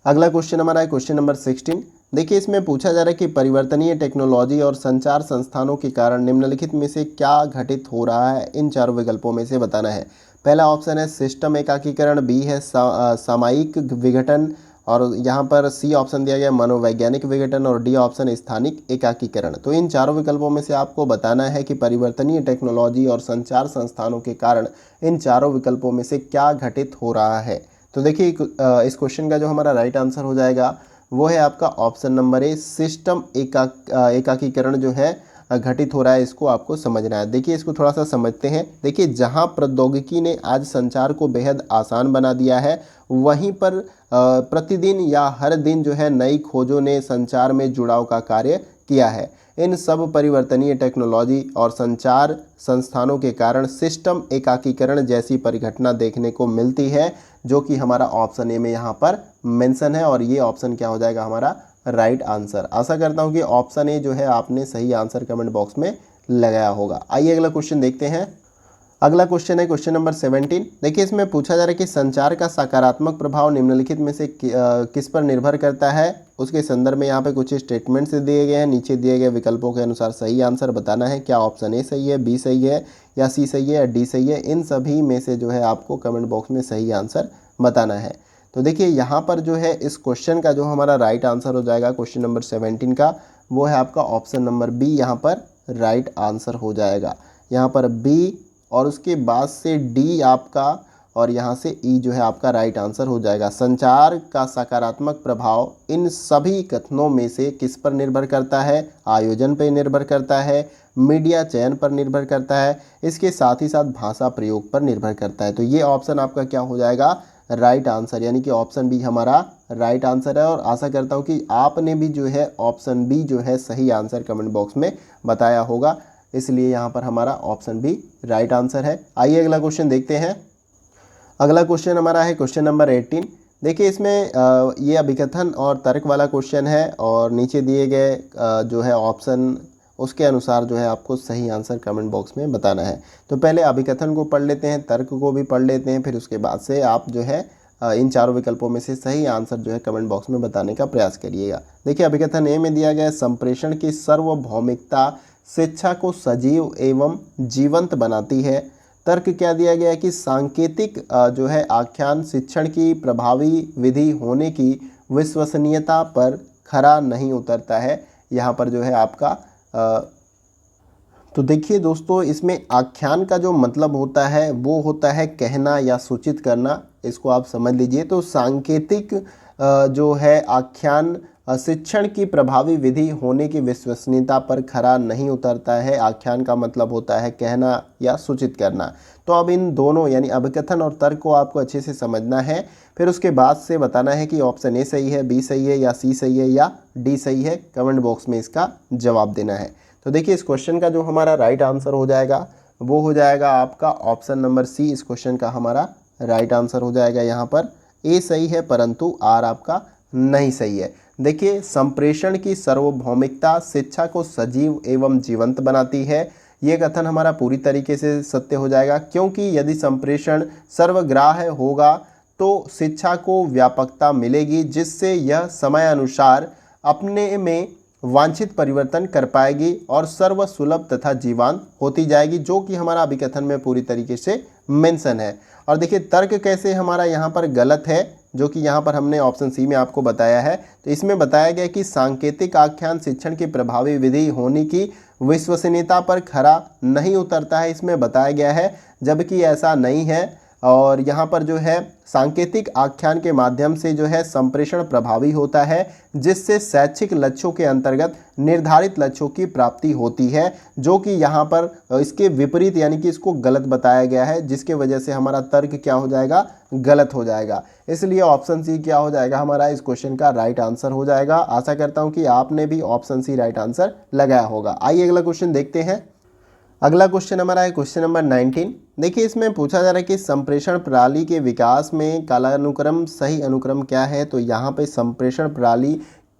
अगला क्वेश्चन हमारा है क्वेश्चन नंबर 16। देखिए इसमें पूछा जा रहा है कि परिवर्तनीय टेक्नोलॉजी और संचार संस्थानों के कारण निम्नलिखित में से क्या घटित हो रहा है, इन चारों विकल्पों में से बताना है। पहला ऑप्शन है सिस्टम एकाकीकरण, बी है सामयिक विघटन, और यहाँ पर सी ऑप्शन दिया गया मनोवैज्ञानिक विघटन, और डी ऑप्शन स्थानिक एकाकीकरण। तो इन चारों विकल्पों में से आपको बताना है कि परिवर्तनीय टेक्नोलॉजी और संचार संस्थानों के कारण इन चारों विकल्पों में से क्या घटित हो रहा है। तो देखिए इस क्वेश्चन का जो हमारा राइट आंसर हो जाएगा वो है आपका ऑप्शन नंबर ए, सिस्टम एकाकीकरण जो है घटित हो रहा है, इसको आपको समझना है। देखिए इसको थोड़ा सा समझते हैं। देखिए जहां प्रौद्योगिकी ने आज संचार को बेहद आसान बना दिया है, वहीं पर प्रतिदिन या हर दिन जो है नई खोजों ने संचार में जुड़ाव का कार्य किया है। इन सब परिवर्तनीय टेक्नोलॉजी और संचार संस्थानों के कारण सिस्टम एकाकीकरण जैसी परिघटना देखने को मिलती है, जो कि हमारा ऑप्शन ए में यहाँ पर मेंशन है, और ये ऑप्शन क्या हो जाएगा हमारा राइट आंसर। आशा करता हूँ कि ऑप्शन ए जो है आपने सही आंसर कमेंट बॉक्स में लगाया होगा। आइए अगला क्वेश्चन देखते हैं। अगला क्वेश्चन है क्वेश्चन नंबर 17। देखिए इसमें पूछा जा रहा है कि संचार का सकारात्मक प्रभाव निम्नलिखित में से किस पर निर्भर करता है। उसके संदर्भ में यहाँ पे कुछ स्टेटमेंट्स दिए गए हैं, नीचे दिए गए विकल्पों के अनुसार सही आंसर बताना है। क्या ऑप्शन ए सही है, बी सही है, या सी सही है, या डी सही है। इन सभी में से जो है आपको कमेंट बॉक्स में सही आंसर बताना है। तो देखिए यहाँ पर जो है इस क्वेश्चन का जो हमारा राइट आंसर हो जाएगा क्वेश्चन नंबर 17 का, वो है आपका ऑप्शन नंबर बी, यहाँ पर राइट आंसर हो जाएगा। यहाँ पर बी और उसके बाद से डी आपका, और यहाँ से ई जो है आपका राइट आंसर हो जाएगा। संचार का सकारात्मक प्रभाव इन सभी कथनों में से किस पर निर्भर करता है? आयोजन पर निर्भर करता है, मीडिया चयन पर निर्भर करता है, इसके साथ ही साथ भाषा प्रयोग पर निर्भर करता है। तो ये ऑप्शन आपका क्या हो जाएगा राइट आंसर, यानी कि ऑप्शन बी हमारा राइट आंसर है। और आशा करता हूँ कि आपने भी जो है ऑप्शन बी जो है सही आंसर कमेंट बॉक्स में बताया होगा, इसलिए यहाँ पर हमारा ऑप्शन बी राइट आंसर है। आइए अगला क्वेश्चन देखते हैं। अगला क्वेश्चन हमारा है क्वेश्चन नंबर 18। देखिए इसमें ये अभिकथन और तर्क वाला क्वेश्चन है, और नीचे दिए गए जो है ऑप्शन उसके अनुसार जो है आपको सही आंसर कमेंट बॉक्स में बताना है। तो पहले अभिकथन को पढ़ लेते हैं, तर्क को भी पढ़ लेते हैं, फिर उसके बाद से आप जो है इन चारों विकल्पों में से सही आंसर जो है कमेंट बॉक्स में बताने का प्रयास करिएगा। देखिए अभिकथन ए में दिया गया है, संप्रेषण की सार्वभौमिकता शिक्षा को सजीव एवं जीवंत बनाती है। तर्क क्या दिया गया है कि सांकेतिक जो है आख्यान शिक्षण की प्रभावी विधि होने की विश्वसनीयता पर खरा नहीं उतरता है। यहाँ पर जो है आपका तो देखिए दोस्तों, इसमें आख्यान का जो मतलब होता है वो होता है कहना या सूचित करना, इसको आप समझ लीजिए। तो सांकेतिक जो है आख्यान शिक्षण की प्रभावी विधि होने की विश्वसनीयता पर खरा नहीं उतरता है। आख्यान का मतलब होता है कहना या सूचित करना। तो अब इन दोनों यानी अभिकथन और तर्क को आपको अच्छे से समझना है, फिर उसके बाद से बताना है कि ऑप्शन ए सही है, बी सही है, या सी सही है, या डी सही है। कमेंट बॉक्स में इसका जवाब देना है। तो देखिए इस क्वेश्चन का जो हमारा राइट आंसर हो जाएगा वो हो जाएगा आपका ऑप्शन नंबर सी। इस क्वेश्चन का हमारा राइट आंसर हो जाएगा। यहाँ पर ए सही है परंतु आर आपका नहीं सही है। देखिए संप्रेषण की सार्वभौमिकता शिक्षा को सजीव एवं जीवंत बनाती है, ये कथन हमारा पूरी तरीके से सत्य हो जाएगा, क्योंकि यदि संप्रेषण सर्वग्राह्य होगा तो शिक्षा को व्यापकता मिलेगी, जिससे यह समय अनुसार अपने में वांछित परिवर्तन कर पाएगी और सर्वसुलभ तथा जीवांत होती जाएगी, जो कि हमारा अभिकथन में पूरी तरीके से मेंशन है। और देखिए तर्क कैसे हमारा यहाँ पर गलत है, जो कि यहाँ पर हमने ऑप्शन सी में आपको बताया है। तो इसमें बताया गया कि सांकेतिक आख्यान शिक्षण की प्रभावी विधि होने की विश्वसनीयता पर खरा नहीं उतरता है, इसमें बताया गया है, जबकि ऐसा नहीं है। और यहाँ पर जो है सांकेतिक आख्यान के माध्यम से जो है संप्रेषण प्रभावी होता है, जिससे शैक्षिक लक्ष्यों के अंतर्गत निर्धारित लक्ष्यों की प्राप्ति होती है, जो कि यहाँ पर इसके विपरीत यानी कि इसको गलत बताया गया है, जिसके वजह से हमारा तर्क क्या हो जाएगा गलत हो जाएगा। इसलिए ऑप्शन सी क्या हो जाएगा हमारा इस क्वेश्चन का राइट आंसर हो जाएगा। आशा करता हूँ कि आपने भी ऑप्शन सी राइट आंसर लगाया होगा। आइए अगला क्वेश्चन देखते हैं। अगला क्वेश्चन हमारा है क्वेश्चन नंबर 19। देखिए इसमें पूछा जा रहा है कि संप्रेषण प्रणाली के विकास में कालानुक्रम सही अनुक्रम क्या है। तो यहाँ पे संप्रेषण प्रणाली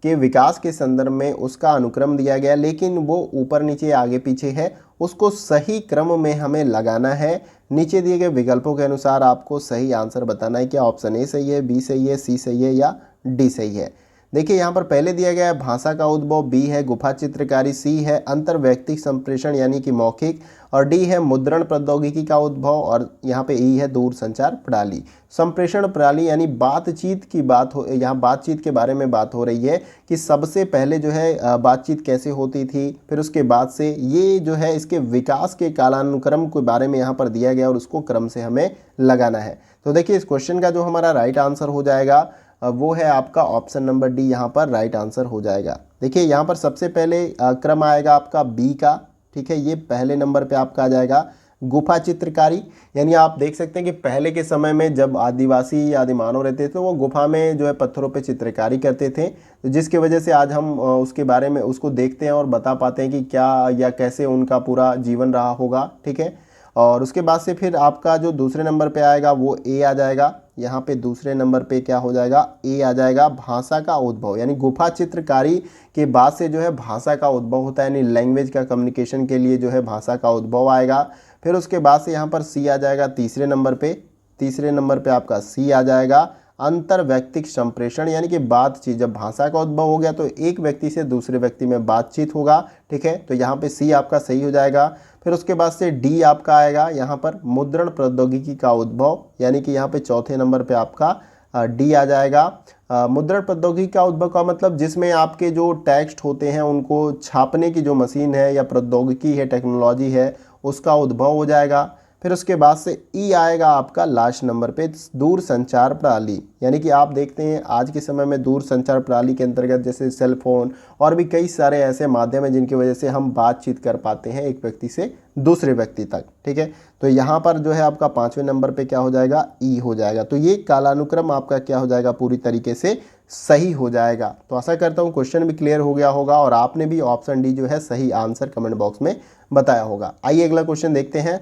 के विकास के संदर्भ में उसका अनुक्रम दिया गया, लेकिन वो ऊपर नीचे आगे पीछे है, उसको सही क्रम में हमें लगाना है। नीचे दिए गए विकल्पों के अनुसार आपको सही आंसर बताना है। क्या ऑप्शन ए सही है, बी सही है, सी सही है, या डी सही है। देखिए यहाँ पर पहले दिया गया है भाषा का उद्भव, बी है गुफा चित्रकारी, सी है अंतर्वैयक्तिक संप्रेषण यानी कि मौखिक, और डी है मुद्रण प्रौद्योगिकी का उद्भव, और यहाँ पे ई है दूरसंचार प्रणाली। संप्रेषण प्रणाली यानी बातचीत की बात हो, यहाँ बातचीत के बारे में बात हो रही है कि सबसे पहले जो है बातचीत कैसे होती थी, फिर उसके बाद से ये जो है इसके विकास के कालानुक्रम के बारे में यहाँ पर दिया गया और उसको क्रम से हमें लगाना है। तो देखिए इस क्वेश्चन का जो हमारा राइट आंसर हो जाएगा वो है आपका ऑप्शन नंबर डी, यहाँ पर राइट आंसर हो जाएगा। देखिए यहाँ पर सबसे पहले क्रम आएगा आपका बी का, ठीक है, ये पहले नंबर पे आपका आ जाएगा गुफा चित्रकारी। यानी आप देख सकते हैं कि पहले के समय में जब आदिवासी या आदिमानव रहते थे तो वो गुफा में जो है पत्थरों पे चित्रकारी करते थे, तो जिसकी वजह से आज हम उसके बारे में उसको देखते हैं और बता पाते हैं कि क्या या कैसे उनका पूरा जीवन रहा होगा, ठीक है। और उसके बाद से फिर आपका जो दूसरे नंबर पे आएगा वो ए आ जाएगा। यहाँ पे दूसरे नंबर पे क्या हो जाएगा, ए आ जाएगा भाषा का उद्भव। यानी गुफा चित्रकारी के बाद से जो है भाषा का उद्भव होता है, यानी लैंग्वेज का कम्युनिकेशन के लिए जो है भाषा का उद्भव आएगा। फिर उसके बाद से यहाँ पर सी आ जाएगा तीसरे नंबर पे, तीसरे नंबर पे आपका सी आ जाएगा अंतर्वैयक्तिक संप्रेषण, यानी कि बातचीत। जब भाषा का उद्भव हो गया तो एक व्यक्ति से दूसरे व्यक्ति में बातचीत होगा, ठीक है, तो यहाँ पे सी आपका सही हो जाएगा। फिर उसके बाद से डी आपका आएगा यहाँ पर मुद्रण प्रौद्योगिकी का उद्भव, यानी कि यहाँ पे चौथे नंबर पे आपका डी आ जाएगा। मुद्रण प्रौद्योगिकी का उद्भव का मतलब जिसमें आपके जो टेक्स्ट होते हैं उनको छापने की जो मशीन है या प्रौद्योगिकी है, टेक्नोलॉजी है, उसका उद्भव हो जाएगा। फिर उसके बाद से ई आएगा आपका लास्ट नंबर पे दूर संचार प्रणाली, यानी कि आप देखते हैं आज के समय में दूर संचार प्रणाली के अंतर्गत जैसे सेल फोन और भी कई सारे ऐसे माध्यम हैं जिनकी वजह से हम बातचीत कर पाते हैं एक व्यक्ति से दूसरे व्यक्ति तक, ठीक है। तो यहाँ पर जो है आपका पाँचवें नंबर पे क्या हो जाएगा, ई हो जाएगा। तो ये कालानुक्रम आपका क्या हो जाएगा, पूरी तरीके से सही हो जाएगा। तो आशा करता हूँ क्वेश्चन भी क्लियर हो गया होगा और आपने भी ऑप्शन डी जो है सही आंसर कमेंट बॉक्स में बताया होगा। आइए अगला क्वेश्चन देखते हैं।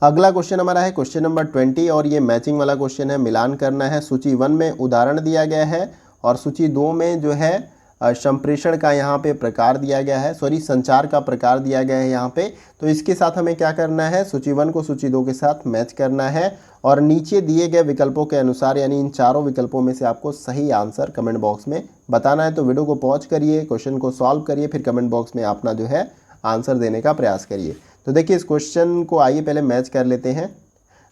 अगला क्वेश्चन हमारा है क्वेश्चन नंबर 20 और ये मैचिंग वाला क्वेश्चन है। मिलान करना है। सूची 1 में उदाहरण दिया गया है और सूची 2 में जो है संप्रेषण का यहाँ पे प्रकार दिया गया है, सॉरी संचार का प्रकार दिया गया है यहाँ पे। तो इसके साथ हमें क्या करना है, सूची 1 को सूची 2 के साथ मैच करना है और नीचे दिए गए विकल्पों के अनुसार यानी इन चारों विकल्पों में से आपको सही आंसर कमेंट बॉक्स में बताना है। तो वीडियो को पॉज करिए, क्वेश्चन को सॉल्व करिए, फिर कमेंट बॉक्स में अपना जो है आंसर देने का प्रयास करिए। तो देखिए इस क्वेश्चन को आइए पहले मैच कर लेते हैं।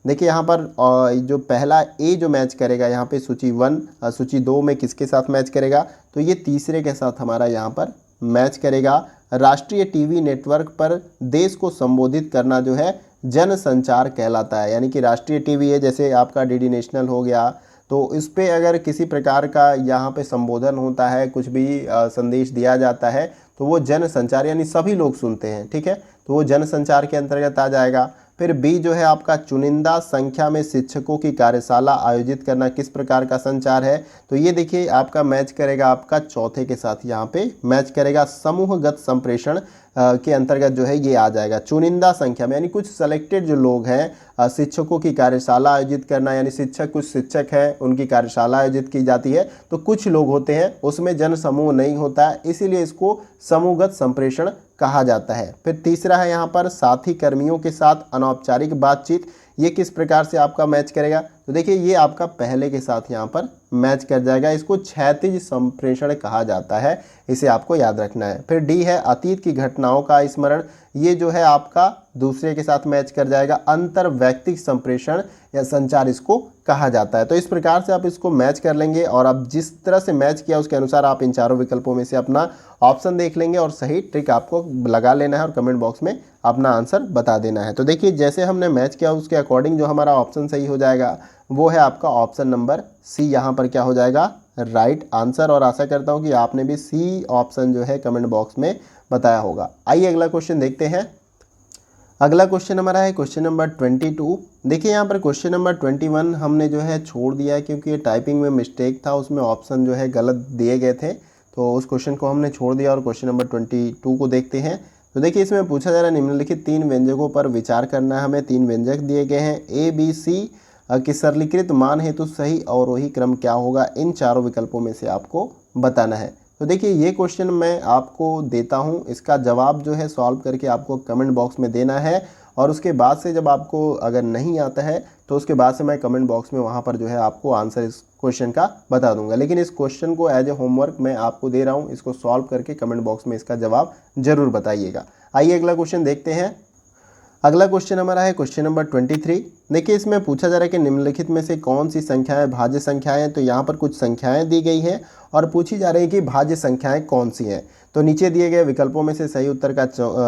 देखिए यहाँ पर जो पहला ए जो मैच करेगा यहाँ पे सूची 1, सूची 2 में किसके साथ मैच करेगा, तो ये तीसरे के साथ हमारा यहाँ पर मैच करेगा। राष्ट्रीय टीवी नेटवर्क पर देश को संबोधित करना जो है जनसंचार कहलाता है। यानी कि राष्ट्रीय टीवी है, जैसे आपका डीडी नेशनल हो गया, तो इस पर अगर किसी प्रकार का यहाँ पे संबोधन होता है, कुछ भी संदेश दिया जाता है तो वो जनसंचार यानी सभी लोग सुनते हैं, ठीक है, तो वो जनसंचार के अंतर्गत आ जाएगा। फिर बी जो है आपका चुनिंदा संख्या में शिक्षकों की कार्यशाला आयोजित करना किस प्रकार का संचार है, तो ये देखिए आपका मैच करेगा आपका चौथे के साथ, यहाँ पे मैच करेगा समूहगत संप्रेषण के अंतर्गत जो है ये आ जाएगा। चुनिंदा संख्या में यानी कुछ सेलेक्टेड जो लोग हैं शिक्षकों की कार्यशाला आयोजित करना, यानी शिक्षक कुछ शिक्षक हैं उनकी कार्यशाला आयोजित की जाती है, तो कुछ लोग होते हैं उसमें जन समूह नहीं होता है, इसीलिए इसको समूहगत संप्रेषण कहा जाता है। फिर तीसरा है यहाँ पर साथी कर्मियों के साथ अनौपचारिक बातचीत, ये किस प्रकार से आपका मैच करेगा, तो देखिए ये आपका पहले के साथ यहाँ पर मैच कर जाएगा। इसको क्षैतिज संप्रेषण कहा जाता है, इसे आपको याद रखना है। फिर डी है अतीत की घटनाओं का स्मरण, ये जो है आपका दूसरे के साथ मैच कर जाएगा। अंतर्वैयक्तिक संप्रेषण या संचार इसको कहा जाता है। तो इस प्रकार से आप इसको मैच कर लेंगे और अब जिस तरह से मैच किया उसके अनुसार आप इन चारों विकल्पों में से अपना ऑप्शन देख लेंगे और सही ट्रिक आपको लगा लेना है और कमेंट बॉक्स में अपना आंसर बता देना है। तो देखिए जैसे हमने मैच किया उसके अकॉर्डिंग जो हमारा ऑप्शन सही हो जाएगा वो है आपका ऑप्शन नंबर सी, यहाँ पर क्या हो जाएगा राइट आंसर। और आशा करता हूँ कि आपने भी सी ऑप्शन जो है कमेंट बॉक्स में बताया होगा। आइए अगला क्वेश्चन देखते हैं। अगला क्वेश्चन हमारा है क्वेश्चन नंबर 22। देखिए यहाँ पर क्वेश्चन नंबर 21 हमने जो है छोड़ दिया है क्योंकि ये टाइपिंग में मिस्टेक था, उसमें ऑप्शन जो है गलत दिए गए थे, तो उस क्वेश्चन को हमने छोड़ दिया और क्वेश्चन नंबर 22 को देखते हैं। तो देखिए इसमें पूछा जा रहा है निम्नलिखित 3 व्यंजकों पर विचार करना है। हमें 3 व्यंजक दिए गए हैं, ए बी सी कि सरलीकृत मान हेतु सही अवरोही क्रम क्या होगा, इन चारों विकल्पों में से आपको बताना है। तो देखिए ये क्वेश्चन मैं आपको देता हूँ, इसका जवाब जो है सॉल्व करके आपको कमेंट बॉक्स में देना है और उसके बाद से जब आपको अगर नहीं आता है तो उसके बाद से मैं कमेंट बॉक्स में वहाँ पर जो है आपको आंसर इस क्वेश्चन का बता दूंगा। लेकिन इस क्वेश्चन को एज ए होमवर्क मैं आपको दे रहा हूँ, इसको सॉल्व करके कमेंट बॉक्स में इसका जवाब जरूर बताइएगा। आइए अगला क्वेश्चन देखते हैं। अगला क्वेश्चन हमारा है क्वेश्चन नंबर 23। देखिए इसमें पूछा जा रहा है कि निम्नलिखित में से कौन सी संख्याएं भाज्य संख्याएं हैं। तो यहाँ पर कुछ संख्याएं दी गई हैं और पूछी जा रही है कि भाज्य संख्याएं कौन सी हैं। तो नीचे दिए गए विकल्पों में से सही उत्तर का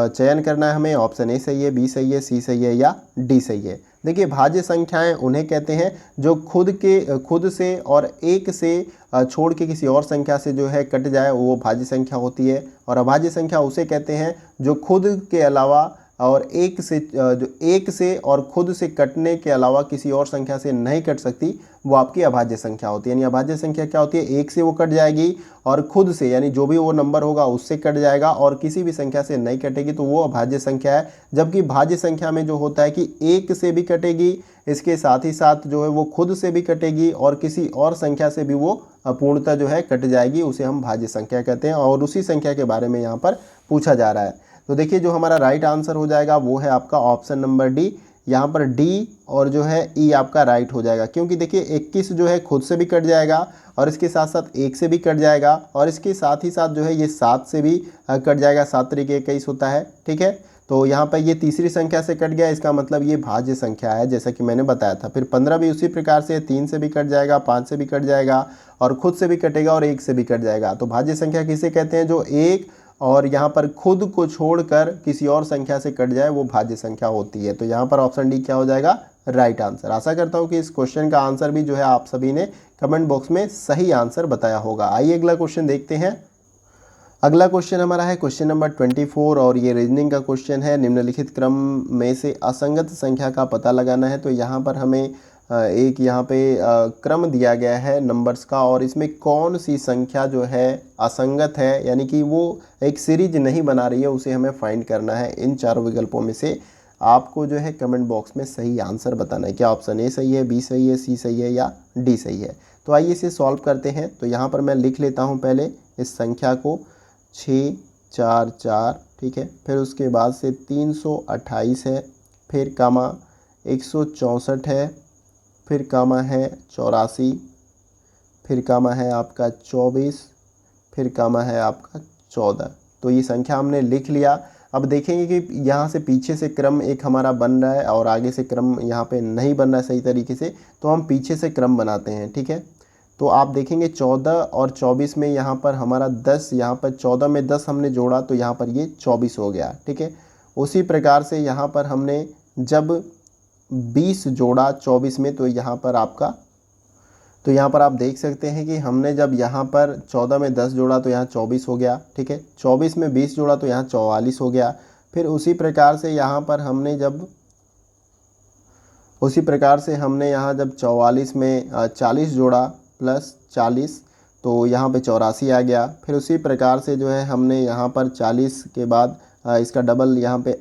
चयन करना है हमें। ऑप्शन ए सही है, बी सही है, सी सही है या डी सही है। देखिए भाज्य संख्याएं उन्हें कहते हैं जो खुद से और एक से छोड़ के किसी और संख्या से जो है कट जाए, वो भाज्य संख्या होती है। और अभाज्य संख्या उसे कहते हैं जो खुद के अलावा और एक से और खुद से कटने के अलावा किसी और संख्या से नहीं कट सकती, वो आपकी अभाज्य संख्या होती है। यानी अभाज्य संख्या क्या होती है, एक से वो कट जाएगी और खुद से यानी जो भी वो नंबर होगा उससे कट जाएगा और किसी भी संख्या से नहीं कटेगी, तो वो अभाज्य संख्या है। जबकि भाज्य संख्या में जो होता है कि एक से भी कटेगी, इसके साथ ही साथ जो है वो खुद से भी कटेगी और किसी और संख्या से भी वो पूर्णतः जो है कट जाएगी, उसे हम भाज्य संख्या कहते हैं। और उसी संख्या के बारे में यहाँ पर पूछा जा रहा है। तो देखिए जो हमारा राइट आंसर हो जाएगा वो है आपका ऑप्शन नंबर डी। यहाँ पर डी और जो है ई आपका राइट हो जाएगा, क्योंकि देखिए 21 जो है खुद से भी कट जाएगा और इसके साथ साथ एक से भी कट जाएगा और इसके साथ ही साथ जो है ये 7 से भी कट जाएगा। 7 तरीके 21 होता है, ठीक है। तो यहाँ पर ये तीसरी संख्या से कट गया, इसका मतलब ये भाज्य संख्या है जैसा कि मैंने बताया था। फिर 15 भी उसी प्रकार से 3 से भी कट जाएगा, 5 से भी कट जाएगा और खुद से भी कटेगा और एक से भी कट जाएगा। तो भाज्य संख्या किसे कहते हैं, जो एक और यहाँ पर खुद को छोड़कर किसी और संख्या से कट जाए, वो भाज्य संख्या होती है। तो यहाँ पर ऑप्शन डी क्या हो जाएगा, राइट आंसर। आशा करता हूँ कि इस क्वेश्चन का आंसर भी जो है आप सभी ने कमेंट बॉक्स में सही आंसर बताया होगा। आइए अगला क्वेश्चन देखते हैं। अगला क्वेश्चन हमारा है क्वेश्चन नंबर 24 और ये रीजनिंग का क्वेश्चन है। निम्नलिखित क्रम में से असंगत संख्या का पता लगाना है। तो यहाँ पर हमें एक यहाँ पे क्रम दिया गया है नंबर्स का और इसमें कौन सी संख्या जो है असंगत है, यानी कि वो एक सीरीज नहीं बना रही है, उसे हमें फाइंड करना है। इन चारों विकल्पों में से आपको जो है कमेंट बॉक्स में सही आंसर बताना है। क्या ऑप्शन ए सही है, बी सही है, सी सही है या डी सही है। तो आइए इसे सॉल्व करते हैं। तो यहाँ पर मैं लिख लेता हूँ पहले इस संख्या को 6 4 4, ठीक है। फिर उसके बाद से 328 है, फिर कामा 164 है, फिर कामा है 84, फिर कामा है आपका 24, फिर कामा है आपका 14। तो ये संख्या हमने लिख लिया। अब देखेंगे कि यहाँ से पीछे से क्रम एक हमारा बन रहा है और आगे से क्रम यहाँ पे नहीं बन रहा है सही तरीके से, तो हम पीछे से क्रम बनाते हैं, ठीक है। तो आप देखेंगे 14 और 24 में यहाँ पर हमारा 10, यहाँ पर 14 में 10 हमने जोड़ा तो यहाँ पर ये 24 हो गया, ठीक है। उसी प्रकार से यहाँ पर हमने जब 20 जोड़ा 24 में, तो यहाँ पर आप देख सकते हैं कि हमने जब यहाँ पर 14 में 10 जोड़ा तो यहाँ 24 हो गया, ठीक है। 24 में 20 जोड़ा तो यहाँ 44 हो गया। फिर उसी प्रकार से यहाँ जब 44 में 40 जोड़ा प्लस 40 तो यहाँ पे 84 आ गया। फिर उसी प्रकार से जो है हमने यहाँ पर 40 के बाद इसका डबल यहाँ पे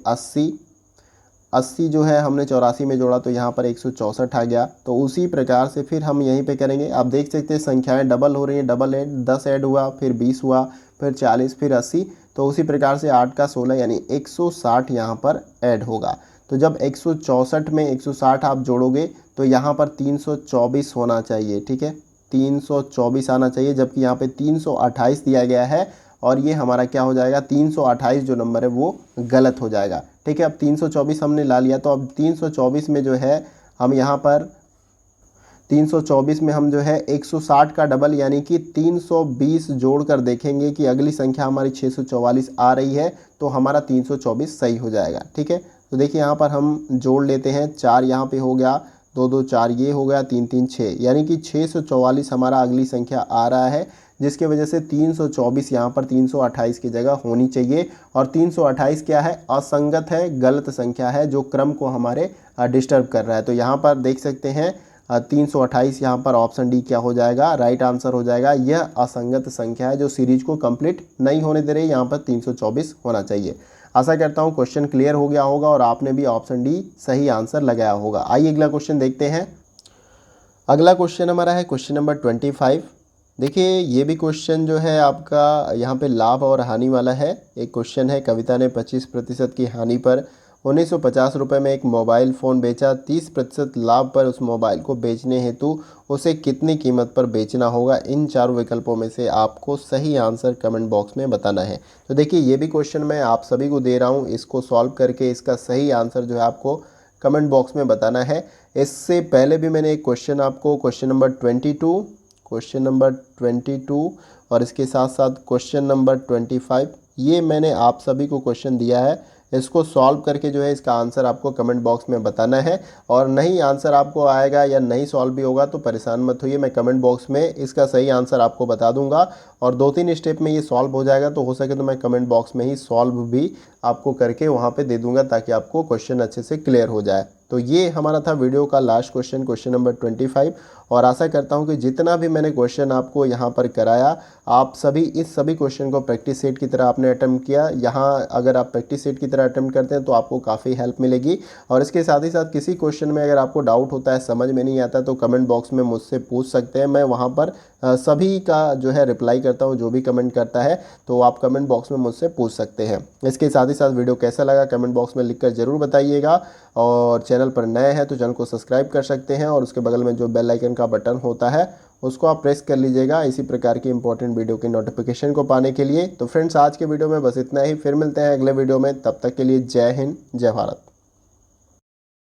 80 जो है हमने 84 में जोड़ा तो यहाँ पर 164 आ गया। तो उसी प्रकार से फिर हम यहीं पे करेंगे। आप देख सकते हैं संख्याएं डबल हो रही हैं, डबल ऐड 10 ऐड हुआ, फिर 20 हुआ, फिर 40, फिर 80। तो उसी प्रकार से 8 का 16 यानी 160 यहाँ पर ऐड होगा। तो जब 164 में 160 आप जोड़ोगे तो यहाँ पर 324 होना चाहिए, ठीक है। 324 आना चाहिए, जबकि यहाँ पे 328 दिया गया है और ये हमारा क्या हो जाएगा, 328 जो नंबर है वो गलत हो जाएगा, ठीक है। अब 324 हमने ला लिया, तो अब 324 में जो है हम यहाँ पर 324 में हम जो है 160 का डबल यानी कि 320 जोड़कर देखेंगे कि अगली संख्या हमारी 644 आ रही है, तो हमारा 324 सही हो जाएगा, ठीक है। तो देखिए यहाँ पर हम जोड़ लेते हैं, 4 यहाँ पे हो गया, 2 2 4 ये हो गया, 3 3 6 यानी कि 644 हमारा अगली संख्या आ रहा है, जिसके वजह से 324 यहाँ पर 328 की जगह होनी चाहिए। और 328 क्या है, असंगत है, गलत संख्या है जो क्रम को हमारे डिस्टर्ब कर रहा है। तो यहाँ पर देख सकते हैं 328 यहाँ पर ऑप्शन डी क्या हो जाएगा, राइट आंसर हो जाएगा। यह असंगत संख्या है जो सीरीज को कंप्लीट नहीं होने दे रही, यहाँ पर 324 होना चाहिए। आशा करता हूँ क्वेश्चन क्लियर हो गया होगा और आपने भी ऑप्शन डी सही आंसर लगाया होगा। आइए अगला क्वेश्चन देखते हैं। अगला क्वेश्चन हमारा है क्वेश्चन नंबर 25। देखिए ये भी क्वेश्चन जो है आपका यहाँ पे लाभ और हानि वाला है। एक क्वेश्चन है, कविता ने 25% की हानि पर 1950 रुपये में एक मोबाइल फ़ोन बेचा, 30% लाभ पर उस मोबाइल को बेचने हेतु उसे कितनी कीमत पर बेचना होगा। इन चारों विकल्पों में से आपको सही आंसर कमेंट बॉक्स में बताना है। तो देखिए ये भी क्वेश्चन मैं आप सभी को दे रहा हूँ, इसको सॉल्व करके इसका सही आंसर जो है आपको कमेंट बॉक्स में बताना है। इससे पहले भी मैंने एक क्वेश्चन आपको क्वेश्चन नंबर 22 और इसके साथ साथ क्वेश्चन नंबर 25 ये मैंने आप सभी को क्वेश्चन दिया है। इसको सॉल्व करके जो है इसका आंसर आपको कमेंट बॉक्स में बताना है। और नहीं आंसर आपको आएगा या नहीं सॉल्व भी होगा तो परेशान मत होइए, मैं कमेंट बॉक्स में इसका सही आंसर आपको बता दूंगा और 2-3 स्टेप में ये सॉल्व हो जाएगा। तो हो सके तो मैं कमेंट बॉक्स में ही सॉल्व भी आपको करके वहाँ पे दे दूंगा ताकि आपको क्वेश्चन अच्छे से क्लियर हो जाए। तो ये हमारा था वीडियो का लास्ट क्वेश्चन नंबर 25 और आशा करता हूँ कि जितना भी मैंने क्वेश्चन आपको यहाँ पर कराया आप सभी इस सभी क्वेश्चन को प्रैक्टिस सेट की तरह आपने अटेम्प्ट किया। यहाँ अगर आप प्रैक्टिस सेट की तरह अटेम्प्ट करते हैं तो आपको काफ़ी हेल्प मिलेगी। और इसके साथ ही साथ किसी क्वेश्चन में अगर आपको डाउट होता है, समझ में नहीं आता तो कमेंट बॉक्स में मुझसे पूछ सकते हैं। मैं वहाँ पर सभी का जो है रिप्लाई करता हूँ, जो भी कमेंट करता है तो आप कमेंट बॉक्स में मुझसे पूछ सकते हैं। इसके साथ ही साथ वीडियो कैसा लगा कमेंट बॉक्स में लिखकर ज़रूर बताइएगा। और चैनल पर नए हैं तो चैनल को सब्सक्राइब कर सकते हैं और उसके बगल में जो बेल आइकन का बटन होता है उसको आप प्रेस कर लीजिएगा इसी प्रकार की इंपॉर्टेंट वीडियो की नोटिफिकेशन को पाने के लिए। तो फ्रेंड्स आज के वीडियो में बस इतना ही, फिर मिलते हैं अगले वीडियो में, तब तक के लिए जय हिंद जय भारत।